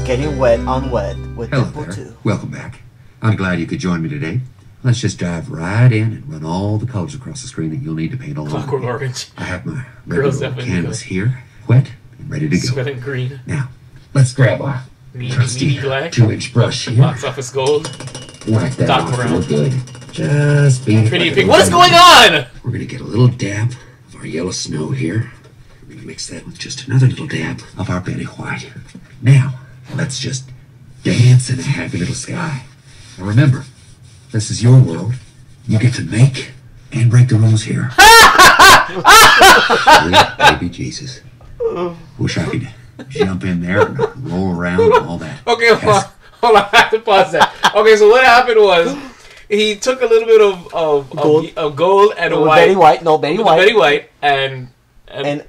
getting wet on wet with Hello Deadpool there. 2. Welcome back. I'm glad you could join me today. Let's just dive right in and run all the colors across the screen that you'll need to paint all over. Clockwork Orange. I have my Girls regular definitely canvas here, wet and ready to go. Sweat and green. Now, let's grab our trusty black. 2-inch brush here. Box office gold. Whack that Doc off Brown. real good. Just being Pretty pink. What is going on? We're gonna get a little dab of our yellow snow here. We're gonna mix that with just another little dab of our Betty White. Now, let's just dance in a happy little sky. Now remember, this is your world. You get to make and break the rules here. Sweet baby Jesus. Wish I could jump in there and roll around and all that. Okay, hold on. I have to pause that. Okay, so what happened was he took a little bit of gold and white. Betty White. No, Betty White. Betty White and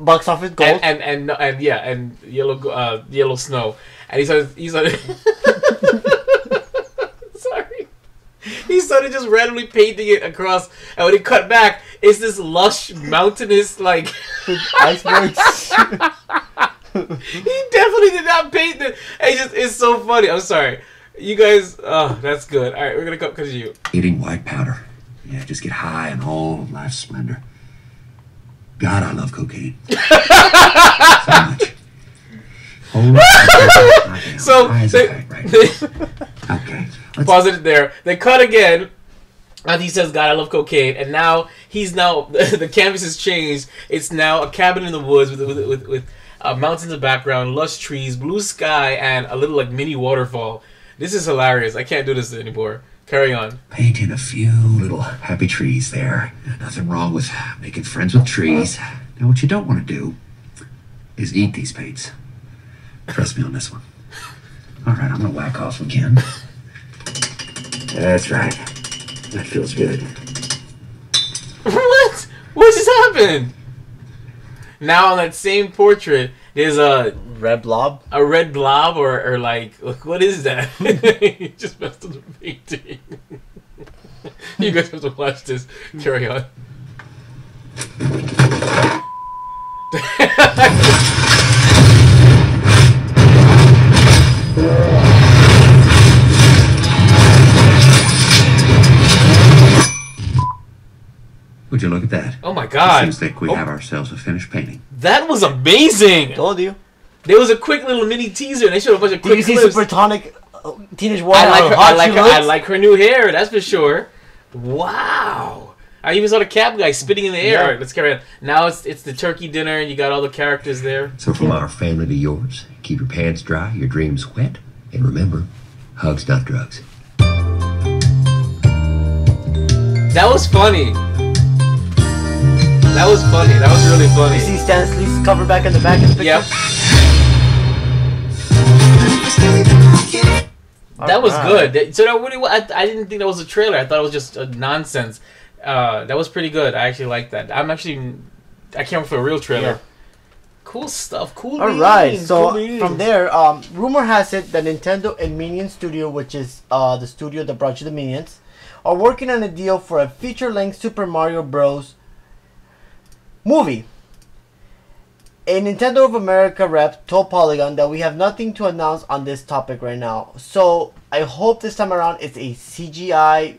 box office gold. And yellow snow. And he started sorry. He started just randomly painting it across, and when he cut back, it's this lush, mountainous, like icebergs. He definitely did not paint it. It's so funny. I'm sorry. You guys, that's good. Alright, we're gonna continue. Eating white powder. Yeah, just get high on all of life's splendor. God, I love cocaine. So much. Hold on. So eyes they, are right. Okay. pause it there. They cut again. And he says, "God, I love cocaine." And now the canvas has changed. It's now a cabin in the woods with mountains in the background, lush trees, blue sky, and a little like mini waterfall. This is hilarious. I can't do this anymore. Carry on. Painting a few little happy trees there. Nothing wrong with making friends with trees. Now, what you don't want to do is eat these paints. Trust me on this one. All right, I'm gonna whack off again. That's right. That feels good. What? What just happened? Now on that same portrait, there's a red blob. A red blob, or like, what is that? You just messed up the painting. You guys have to watch this. Carry on. Would you look at that? Oh my god. It seems like we have ourselves a finished painting. That was amazing! Told you. There was a quick little mini teaser, and they showed a bunch of quick Did you see clips. Supertonic Teenage Warrior? I like her new hair, that's for sure. Wow. I even saw the cap guy spitting in the air. Yeah. All right, let's carry on. Now it's the turkey dinner, and you got all the characters there. So from our family to yours, keep your pants dry, your dreams wet, and remember, hugs not drugs. That was funny. That was funny. That was really funny. You see Stan Lee's cover back in the back of the picture? Yep. That was good. So that really, I didn't think that was a trailer. I thought it was just nonsense. That was pretty good. I actually like that. I can't wait for a real trailer. Yeah. Cool stuff. Cool. All right. beans, So cool beans. from there, rumor has it that Nintendo and Minion Studio, which is the studio that brought you the Minions, are working on a deal for a feature-length Super Mario Bros. Movie. A Nintendo of America rep told Polygon that we have nothing to announce on this topic right now. So I hope this time around it's a CGI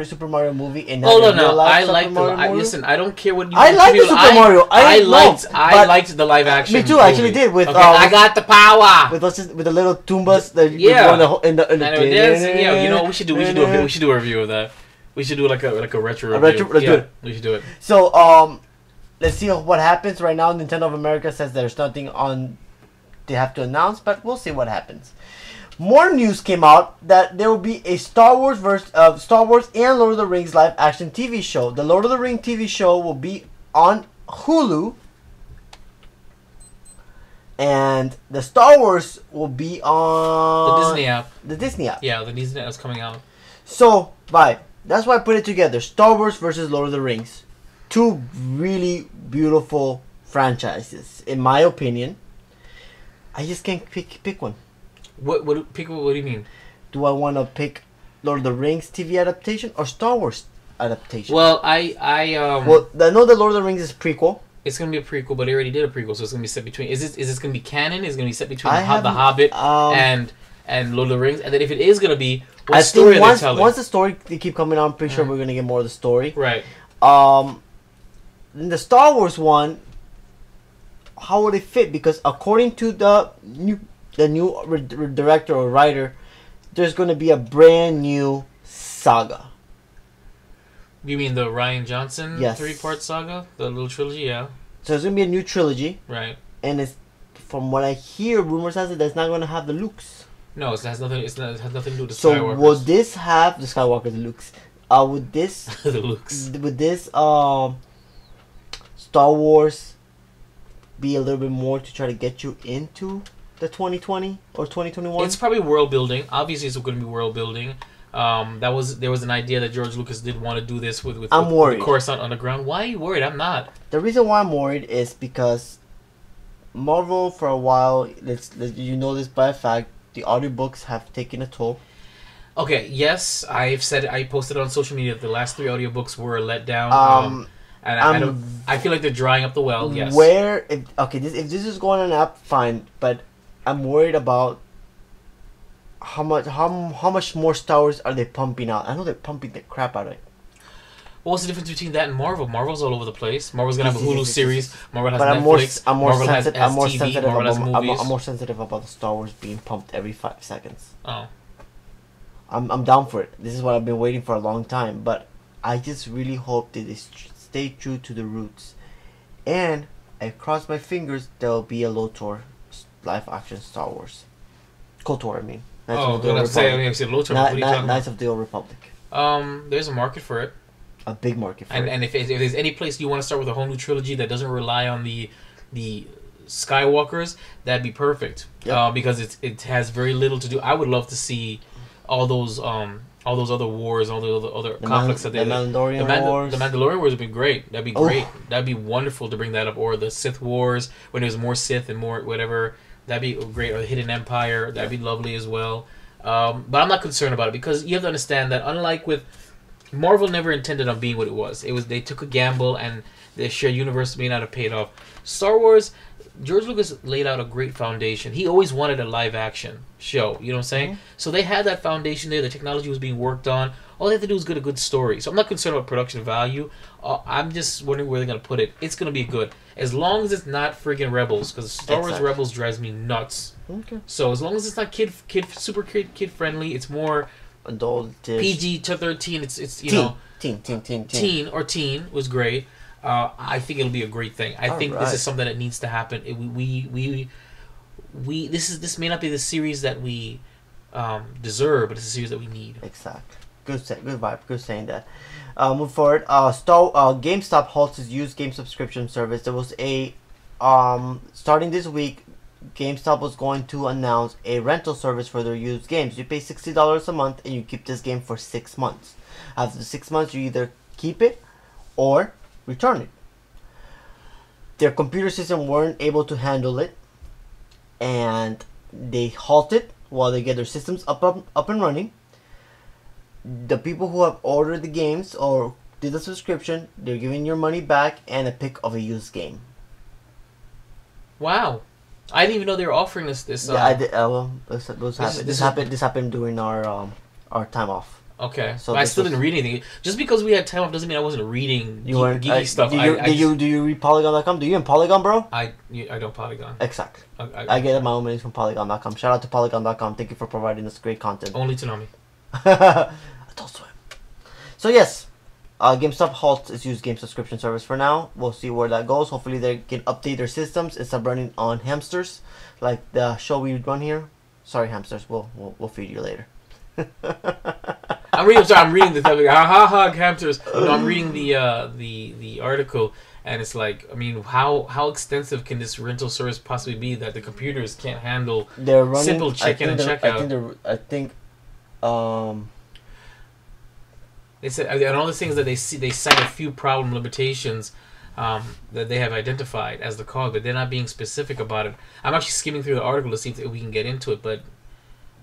Super Mario movie and not a real life Super Mario movie. Listen, I don't care what you. I like the Super Mario. I liked the live action. Me too. movie. I actually did with. Okay, I got the power with the little Tumbas. That Yeah. in the Yeah, you know we should do a review of that. We should do like a retro review. Let's do it. We should do it. So let's see what happens. Right now, Nintendo of America says there's nothing on they have to announce, but we'll see what happens. More news came out that there will be a Star Wars and Lord of the Rings live action TV show. The Lord of the Rings TV show will be on Hulu, and the Star Wars will be on The Disney app. The Disney app. Yeah, the Disney app is coming out. So, that's why I put it together. Star Wars versus Lord of the Rings. Two really beautiful franchises, in my opinion. I just can't pick one. What do you mean? Do I want to pick Lord of the Rings TV adaptation or Star Wars adaptation? Well, I know the Lord of the Rings is prequel. It's gonna be a prequel, but they already did a prequel, so it's gonna be set between. Is this gonna be canon? Is it gonna be set between the Hobbit and Lord of the Rings? And then if it is gonna be, what story are they telling? Once the story they keep coming out, I'm pretty sure we're gonna get more of the story. Right. In the Star Wars one, how would it fit? Because according to the new director or writer, there's going to be a brand new saga. You mean the Rian Johnson 3-part saga, the little trilogy? Yeah. So it's going to be a new trilogy, right? And it's, from what I hear, rumors has it that's not going to have the Lukes. No, it has nothing. It has nothing to do with the so Skywalkers. Will this have the Skywalkers, the Lukes? Would this the Lukes? Would this Star Wars be a little bit more to try to get you into the 2020 or 2021? It's probably world building. Obviously, it's going to be world building. There was an idea that George Lucas did want to do this with I'm worried. Coruscant Underground. Why are you worried? I'm not. The reason why I'm worried is because Marvel, for a while, you know this by fact, the audiobooks have taken a toll. Okay, yes, I posted on social media that the last 3 audiobooks were a letdown. And I feel like they're drying up the well. Yes. If this is going on an app, fine, but I'm worried about how much more Star Wars are they pumping out. I know they're pumping the crap out of it. What's the difference between that and Marvel? Marvel's all over the place. Marvel's gonna have a Hulu series. Marvel has But Netflix. I'm more Marvel sensitive. has I'm more TV. sensitive Marvel has about. movies. I'm more sensitive about the Star Wars being pumped every 5 seconds. Oh. I'm down for it. This is what I've been waiting for a long time. But I just really hope that they stay true to the roots, and I cross my fingers there will be a LOTOR live action Star Wars. KOTOR, I mean. Oh, I was gonna say, I said LOTOR. What are you talking Knights about? of the Old Republic. There's a market for it. A big market for it. And if there's any place you want to start with a whole new trilogy that doesn't rely on the Skywalkers, that'd be perfect. Yep. Because it has very little to do. I would love to see all those other wars, all the other conflicts that they. The Mandalorian Wars. The Mandalorian Wars would be great. That'd be great. That'd be wonderful to bring that up. Or the Sith Wars, when there's more Sith and more whatever. That'd be great. Or the Hidden Empire. That'd be lovely as well. But I'm not concerned about it because you have to understand that unlike with Marvel, never intended on being what it was. They took a gamble and the shared universe may not have paid off. Star Wars, George Lucas laid out a great foundation. He always wanted a live action show. You know what I'm saying? So they had that foundation there. The technology was being worked on. All they have to do is get a good story. So I'm not concerned about production value. I'm just wondering where they're gonna put it. It's gonna be good as long as it's not friggin' Rebels, because Star Wars Rebels drives me nuts. Okay. So as long as it's not super kid friendly, it's more adult PG to 13. It's teen was great. I think it'll be a great thing. I think this is something that needs to happen. This may not be the series that we deserve, but it's a series that we need. Exactly. Good vibe. Good saying that. Move forward. GameStop halts its used game subscription service. There was a starting this week. GameStop was going to announce a rental service for their used games. You pay $60 a month and you keep this game for 6 months. After the 6 months, you either keep it or return it. Their computer system weren't able to handle it, and they halted while they get their systems up and running. The people who have ordered the games or did the subscription, they're giving your money back and a pick of a used game. Wow. I didn't even know they were offering this. Yeah, I did. This happened during our time off. Okay, so I still didn't read anything. Just because we had time off doesn't mean I wasn't reading geeky stuff. Do you read Polygon.com? Do you in Polygon, bro? I don't Polygon. Exactly. I get my own money from Polygon.com. Shout out to Polygon.com. Thank you for providing us great content. Only Tsunami. Adult Swim. So yes, GameStop halts its used game subscription service for now. We'll see where that goes. Hopefully they can update their systems and start running on hamsters, like the show we run here. Sorry, hamsters. We'll feed you later. I'm reading the topic. Hamsters. No, I'm reading the article, and it's like, I mean, how extensive can this rental service possibly be that the computers can't handle? They're running simple check-in and check-out. They said, and all the things that they cite a few problem limitations that they have identified as the cause, but they're not being specific about it. I'm actually skimming through the article to see if we can get into it, but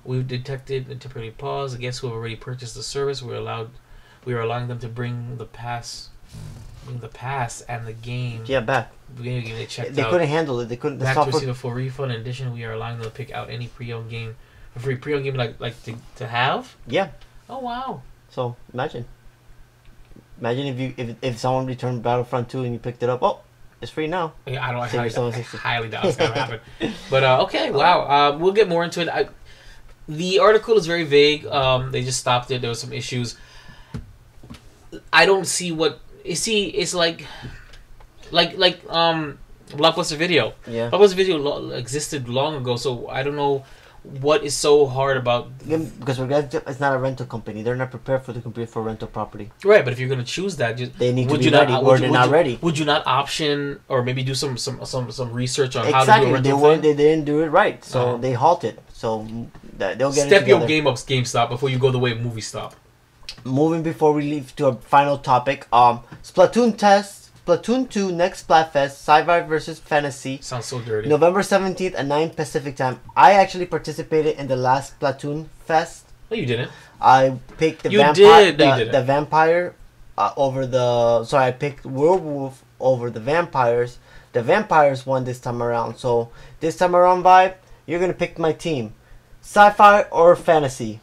we've detected a temporary pause. I guess who have already purchased the service, we are allowing them to bring the pass and the game. Yeah, back. They couldn't handle it. They couldn't. Back to receive a full refund. In addition, we are allowing them to pick out any pre-owned game, a free pre-owned game like to have. Yeah. Oh wow. So imagine if someone returned Battlefront 2 and you picked it up. Oh, it's free now. Yeah, I highly doubt it's gonna happen. But okay, wow. We'll get more into it. The article is very vague. They just stopped it. There was some issues. I don't see what you see. It's like Blockbuster Video. Yeah. Blockbuster Video existed long ago, so I don't know what is so hard about. Because it's not a rental company. They're not prepared for the computer for rental property. Right, but if you're going to choose that, they need to be ready. They're not ready. Would you not option or maybe do some research on how to do a rental thing? They didn't do it right, so they halted. So they'll get step your game up, GameStop, before you go the way of Movie Stop. Moving before we leave to a final topic, Splatoon 2 next Splatfest Sci-Fi vs Fantasy. Sounds so dirty. November 17th at 9 Pacific time. I actually participated in the last Splatoon Fest. No, you didn't. I picked the vampire over the. Sorry, I picked Werewolf over the vampires. The vampires won this time around. So this time around, vibe, you're gonna pick my team, sci-fi or fantasy.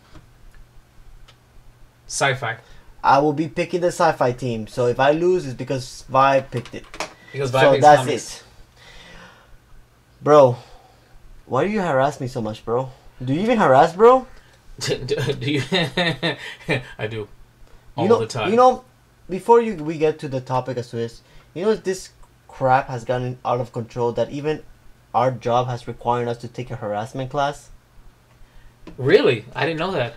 Sci-fi. I will be picking the sci-fi team. So if I lose, it's because Vibe picked it. Because Vibe so picks that's comics. it. Bro, why do you harass me so much, bro? Do you even harass, bro? do you? I do. All the time. You know, before we get to the topic of Swiss, you know this crap has gotten out of control that even our job has required us to take a harassment class. Really? I didn't know that.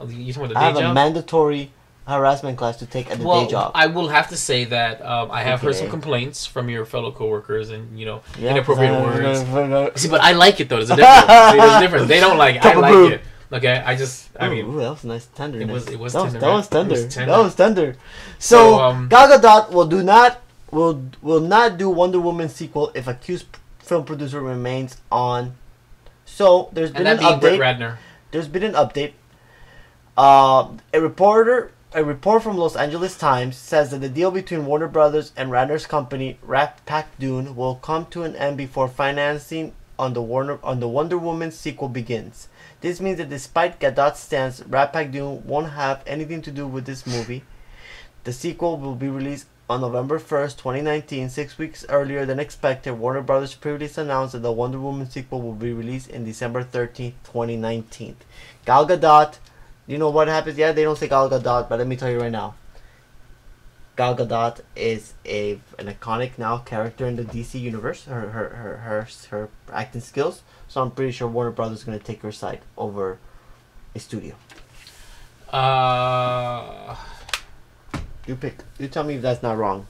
You talking about the day job? I have a mandatory harassment class to take at the day job. I will have to say that I have heard some complaints from your fellow coworkers and, inappropriate words. See, but I like it, though. There's a difference. There's a difference. They don't like it. I like it. Okay, I mean... Ooh, that was nice tenderness. It was tender. That was tender. It was tender. That was tender. So Gal Gadot will not do Wonder Woman sequel if accused film producer remains on. So, there's been an update. Brett Ratner. There's been an update. A report from Los Angeles Times says that the deal between Warner Brothers and Ratner's company, Rat Pack Dune, will come to an end before financing on the Wonder Woman sequel begins. This means that despite Gadot's stance, Rat Pack Dune won't have anything to do with this movie. The sequel will be released on November 1st, 2019, 6 weeks earlier than expected. Warner Brothers previously announced that the Wonder Woman sequel will be released in December 13th, 2019. Gal Gadot, you know what happens? Yeah, they don't say Gal Gadot, but let me tell you right now. Gal Gadot is an iconic now character in the DC universe. Her acting skills. So I'm pretty sure Warner Brothers is going to take her side over a studio. You pick. You tell me if that's not wrong.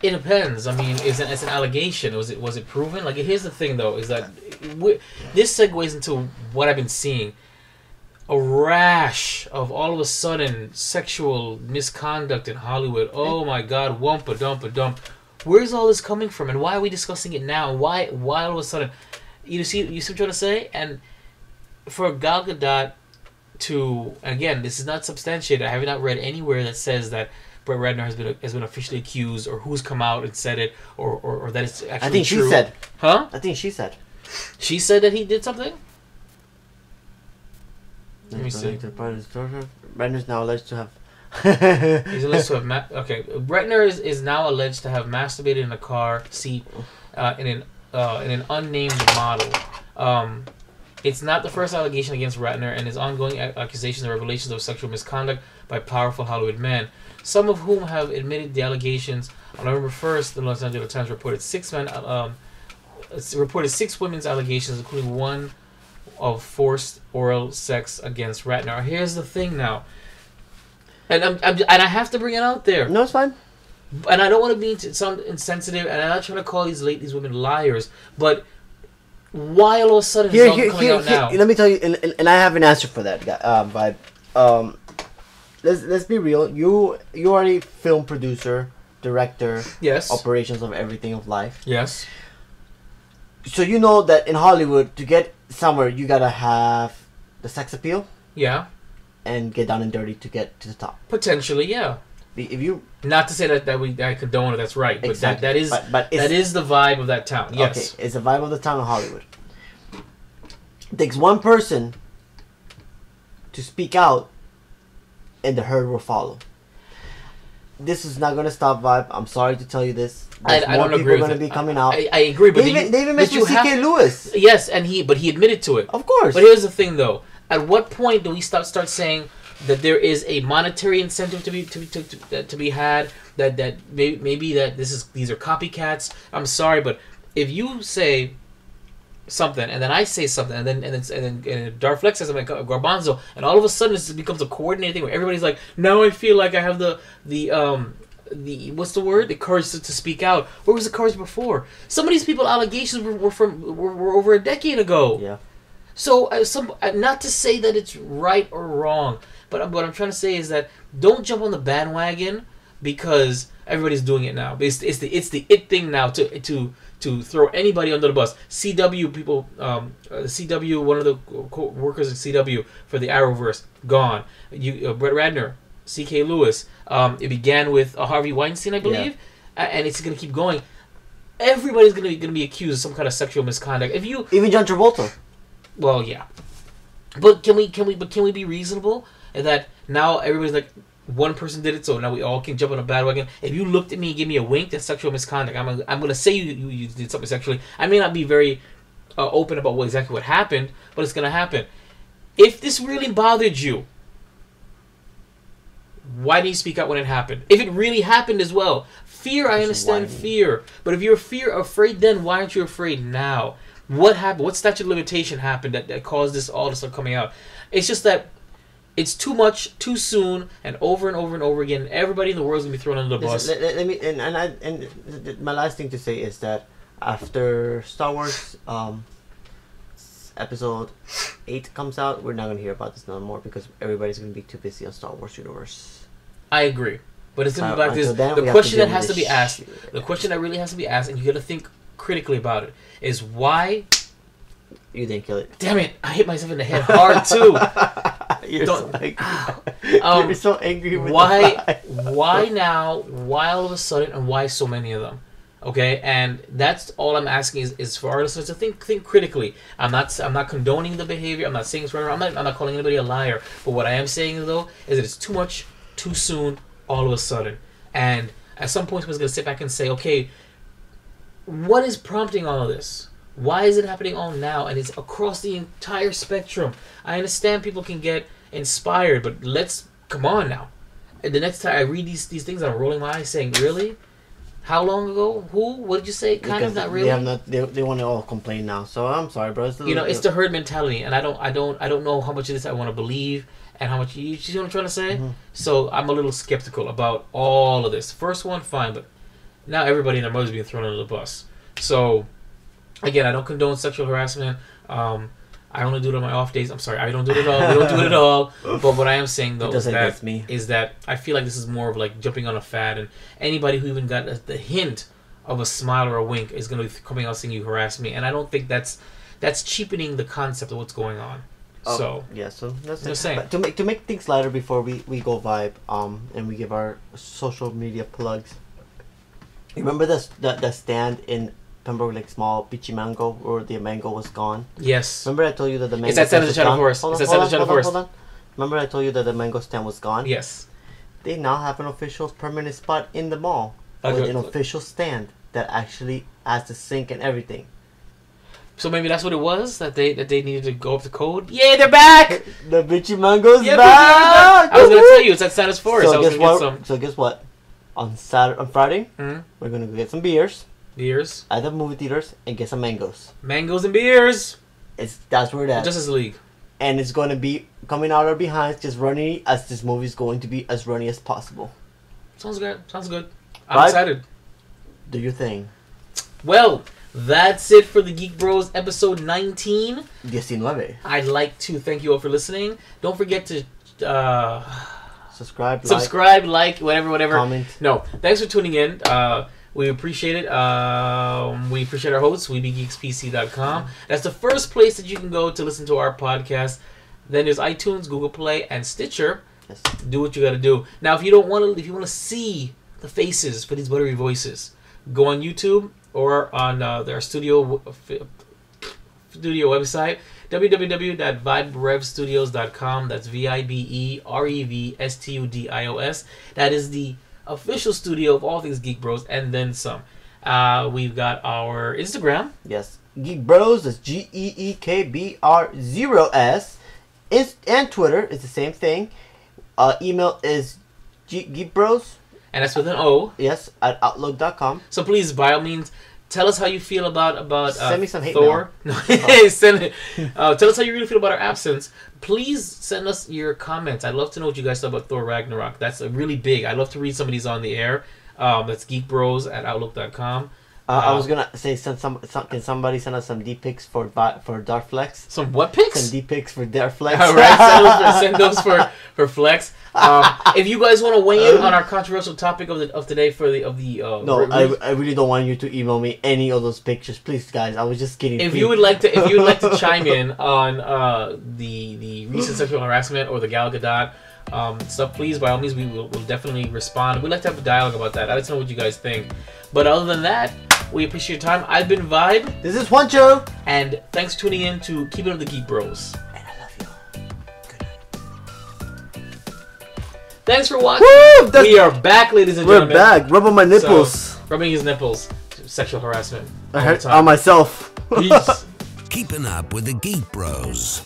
It depends. I mean, it's an allegation. Was it proven? Like, here's the thing, though, is that this segues into what I've been seeing. A rash of all of a sudden sexual misconduct in Hollywood. Oh my God, wumpa dumpa dump. Where's all this coming from, and why are we discussing it now? Why all of a sudden? You see what I'm trying to say? And for Gal Gadot to, again, this is not substantiated. I have not read anywhere that says that Brett Ratner has been officially accused, or who's come out and said it, or that it's actually I think true. She said. Huh? I think she said. She said that he did something? Let me see. Ratner's now alleged to have. He's alleged to have. Okay, Ratner is now alleged to have masturbated in a car seat in an unnamed model. It's not the first allegation against Ratner, and his ongoing accusations and revelations of sexual misconduct by powerful Hollywood men, some of whom have admitted the allegations. On November 1st, the Los Angeles Times reported six women's allegations, including one of forced oral sex against Ratner. Here's the thing now, and I have to bring it out there. No, it's fine. And I don't want to sound insensitive, and I'm not trying to call these women liars, but why all of a sudden is all coming out now? Let me tell you, and I have an answer for that, Vibe. Let's be real. You are a film producer, director, yes, operations of everything of life. Yes. So you know that in Hollywood, to get somewhere, you gotta have the sex appeal. Yeah. And get down and dirty to get to the top. Potentially, yeah. If you, not to say that I condone it, that's right, but exactly. that is the vibe of that town. Yes. Okay, it's the vibe of the town of Hollywood. It takes one person to speak out, and the herd will follow. This is not going to stop Vibe. I'm sorry to tell you this. I don't agree with it. More people are going to be coming out. I agree, but they even mentioned C.K. Lewis. Yes, but he admitted to it. Of course. But here's the thing, though. At what point do we start saying that there is a monetary incentive to be had? That maybe that these are copycats. I'm sorry, but if you say something and then I say something and then Darflex says something, Garbanzo, and all of a sudden this becomes a coordinated thing where everybody's like, now I feel like I have the what's the word? The courage to speak out. Where was the courage before? Some of these people allegations were over a decade ago. Yeah. So not to say that it's right or wrong, but what I'm trying to say is that don't jump on the bandwagon because everybody's doing it now. It's the it thing now to throw anybody under the bus. CW people, CW, one of the workers at CW for the Arrowverse, gone. Brett Ratner, C.K. Lewis. It began with Harvey Weinstein, I believe, and it's going to keep going. Everybody's going to be accused of some kind of sexual misconduct. Even John Travolta. Well, yeah, but can we be reasonable in that now everybody's like, one person did it, so now we all can jump on a bandwagon. If you looked at me and gave me a wink, that's sexual misconduct. I'm gonna say you did something sexually. I may not be very open about exactly what happened, but it's gonna happen. If this really bothered you, why didn't you speak out when it happened? If it really happened as well, fear, I understand fear, but if you're afraid then, why aren't you afraid now? What happened? What statute of limitation happened that caused this all this stuff coming out? It's just that it's too much, too soon, and over and over and over again. Everybody in the world is gonna be thrown under the bus. Let me and my last thing to say is that after Star Wars Episode 8 comes out, we're not gonna hear about this no more because everybody's gonna be too busy on Star Wars Universe. I agree, but it's gonna be back to this. The question that has to be asked, the question that really has to be asked, and you gotta think critically about it, is why you didn't kill it. Damn it! I hit myself in the head hard too. You're so angry. You're so angry with why now? Why all of a sudden? And why so many of them? Okay, and that's all I'm asking is for our listeners to think critically. I'm not condoning the behavior. I'm not saying it's right. I'm not calling anybody a liar. But what I am saying though is that it's too much, too soon, all of a sudden. And at some point, someone's gonna sit back and say, okay, what is prompting all of this? Why is it happening all now? And it's across the entire spectrum. I understand people can get inspired, but come on now. And the next time I read these things, I'm rolling my eyes saying, really? How long ago? Who? What did you say? Kind of, not really. They want to all complain now. So I'm sorry, bro. It's the herd mentality, and I don't know how much of this I want to believe and how much you see what I'm trying to say. Mm-hmm. So I'm a little skeptical about all of this. First one, fine, but now everybody and their mother's being thrown under the bus. So again, I don't condone sexual harassment. I only do it on my off days. I'm sorry, I don't do it at all. We don't do it at all. But what I am saying though is that I feel like this is more of like jumping on a fad, and anybody who even got the hint of a smile or a wink is going to be coming out saying you harassed me, and I don't think that's cheapening the concept of what's going on. So that's just saying. But to make things lighter before we go vibe and we give our social media plugs. Remember the stand in Pembroke Lakes Mall, Peachy Mango, where the mango was gone? Yes. Remember I told you that the mango stand was gone? Hold on. Remember I told you that the mango stand was gone? Yes. They now have an official permanent spot in the mall with an official stand that actually has the sink and everything. So maybe that's what it was, that they needed to go up the code. Yeah, they're back. The Peachy Mango's back. I was gonna tell you it's at Santa's Forest. So guess what? On Friday, we're gonna go get some beers. At the movie theaters and get some mangoes. Mangoes and beers. That's where that's. Justice League. And it's going to be coming out our behinds, just running as this movie is going to be as runny as possible. Sounds good. I'm excited. Do your thing. Well, that's it for the Geek Bros episode 19. 19. I'd like to thank you all for listening. Don't forget to subscribe, like, whatever. Comment. No, thanks for tuning in. We appreciate it. We appreciate our hosts, WeBeGeeksPC.com. That's the first place that you can go to listen to our podcast. Then there's iTunes, Google Play, and Stitcher. Yes. Do what you got to do. Now, if you want to see the faces for these buttery voices, go on YouTube or on our studio website, www.viberevstudios.com. That's VIBEREVSTUDIOS. That is the official studio of all things Geek Bros and then some. We've got our Instagram. Yes, Geek Bros. That's GEEKBR0S. And Twitter is the same thing. Email is geekbros, and that's with an O. Yes, at outlook.com. So please, by all means, tell us how you feel about send me some hate Thor. mail. Send it. Tell us how you really feel about our absence. Please send us your comments. I'd love to know what you guys thought about Thor Ragnarok. That's really big. I'd love to read some of these on the air. That's geekbros at outlook.com. I was gonna say, can somebody send us some D-pics for Darflex? Some what pics? Some D-pics for Darflex. All right, send those for Flex. If you guys want to weigh in on our controversial topic of today no, I really don't want you to email me any of those pictures, please, guys. I was just kidding. If you would like to chime in on the recent sexual harassment or the Gal Gadot stuff, please, by all means, we'll definitely respond. We'd like to have a dialogue about that. I'd like to know what you guys think. But other than that, we appreciate your time. I've been Vibe. This is Juancho. And thanks for tuning in to Keepin' Up with the Geek Bros. And I love you all. Good night. Thanks for watching. Woo! We are back, ladies and We're gentlemen. back. Rub on my nipples. So, rubbing his nipples. Sexual harassment. I all heard the time. on myself. Peace. Keeping up with the Geek Bros.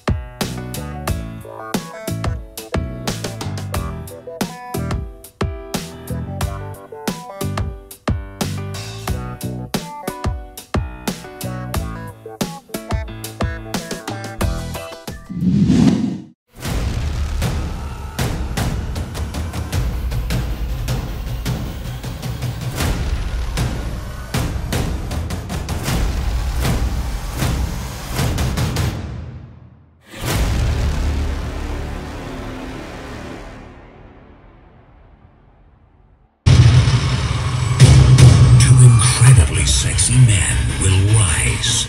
Sexy men will rise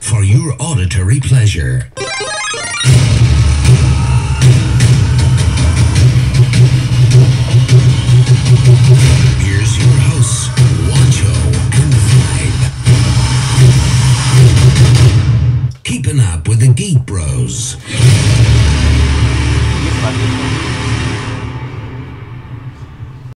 for your auditory pleasure. Here's your hosts, Wancho and Vibe. Keeping up with the Geek Bros.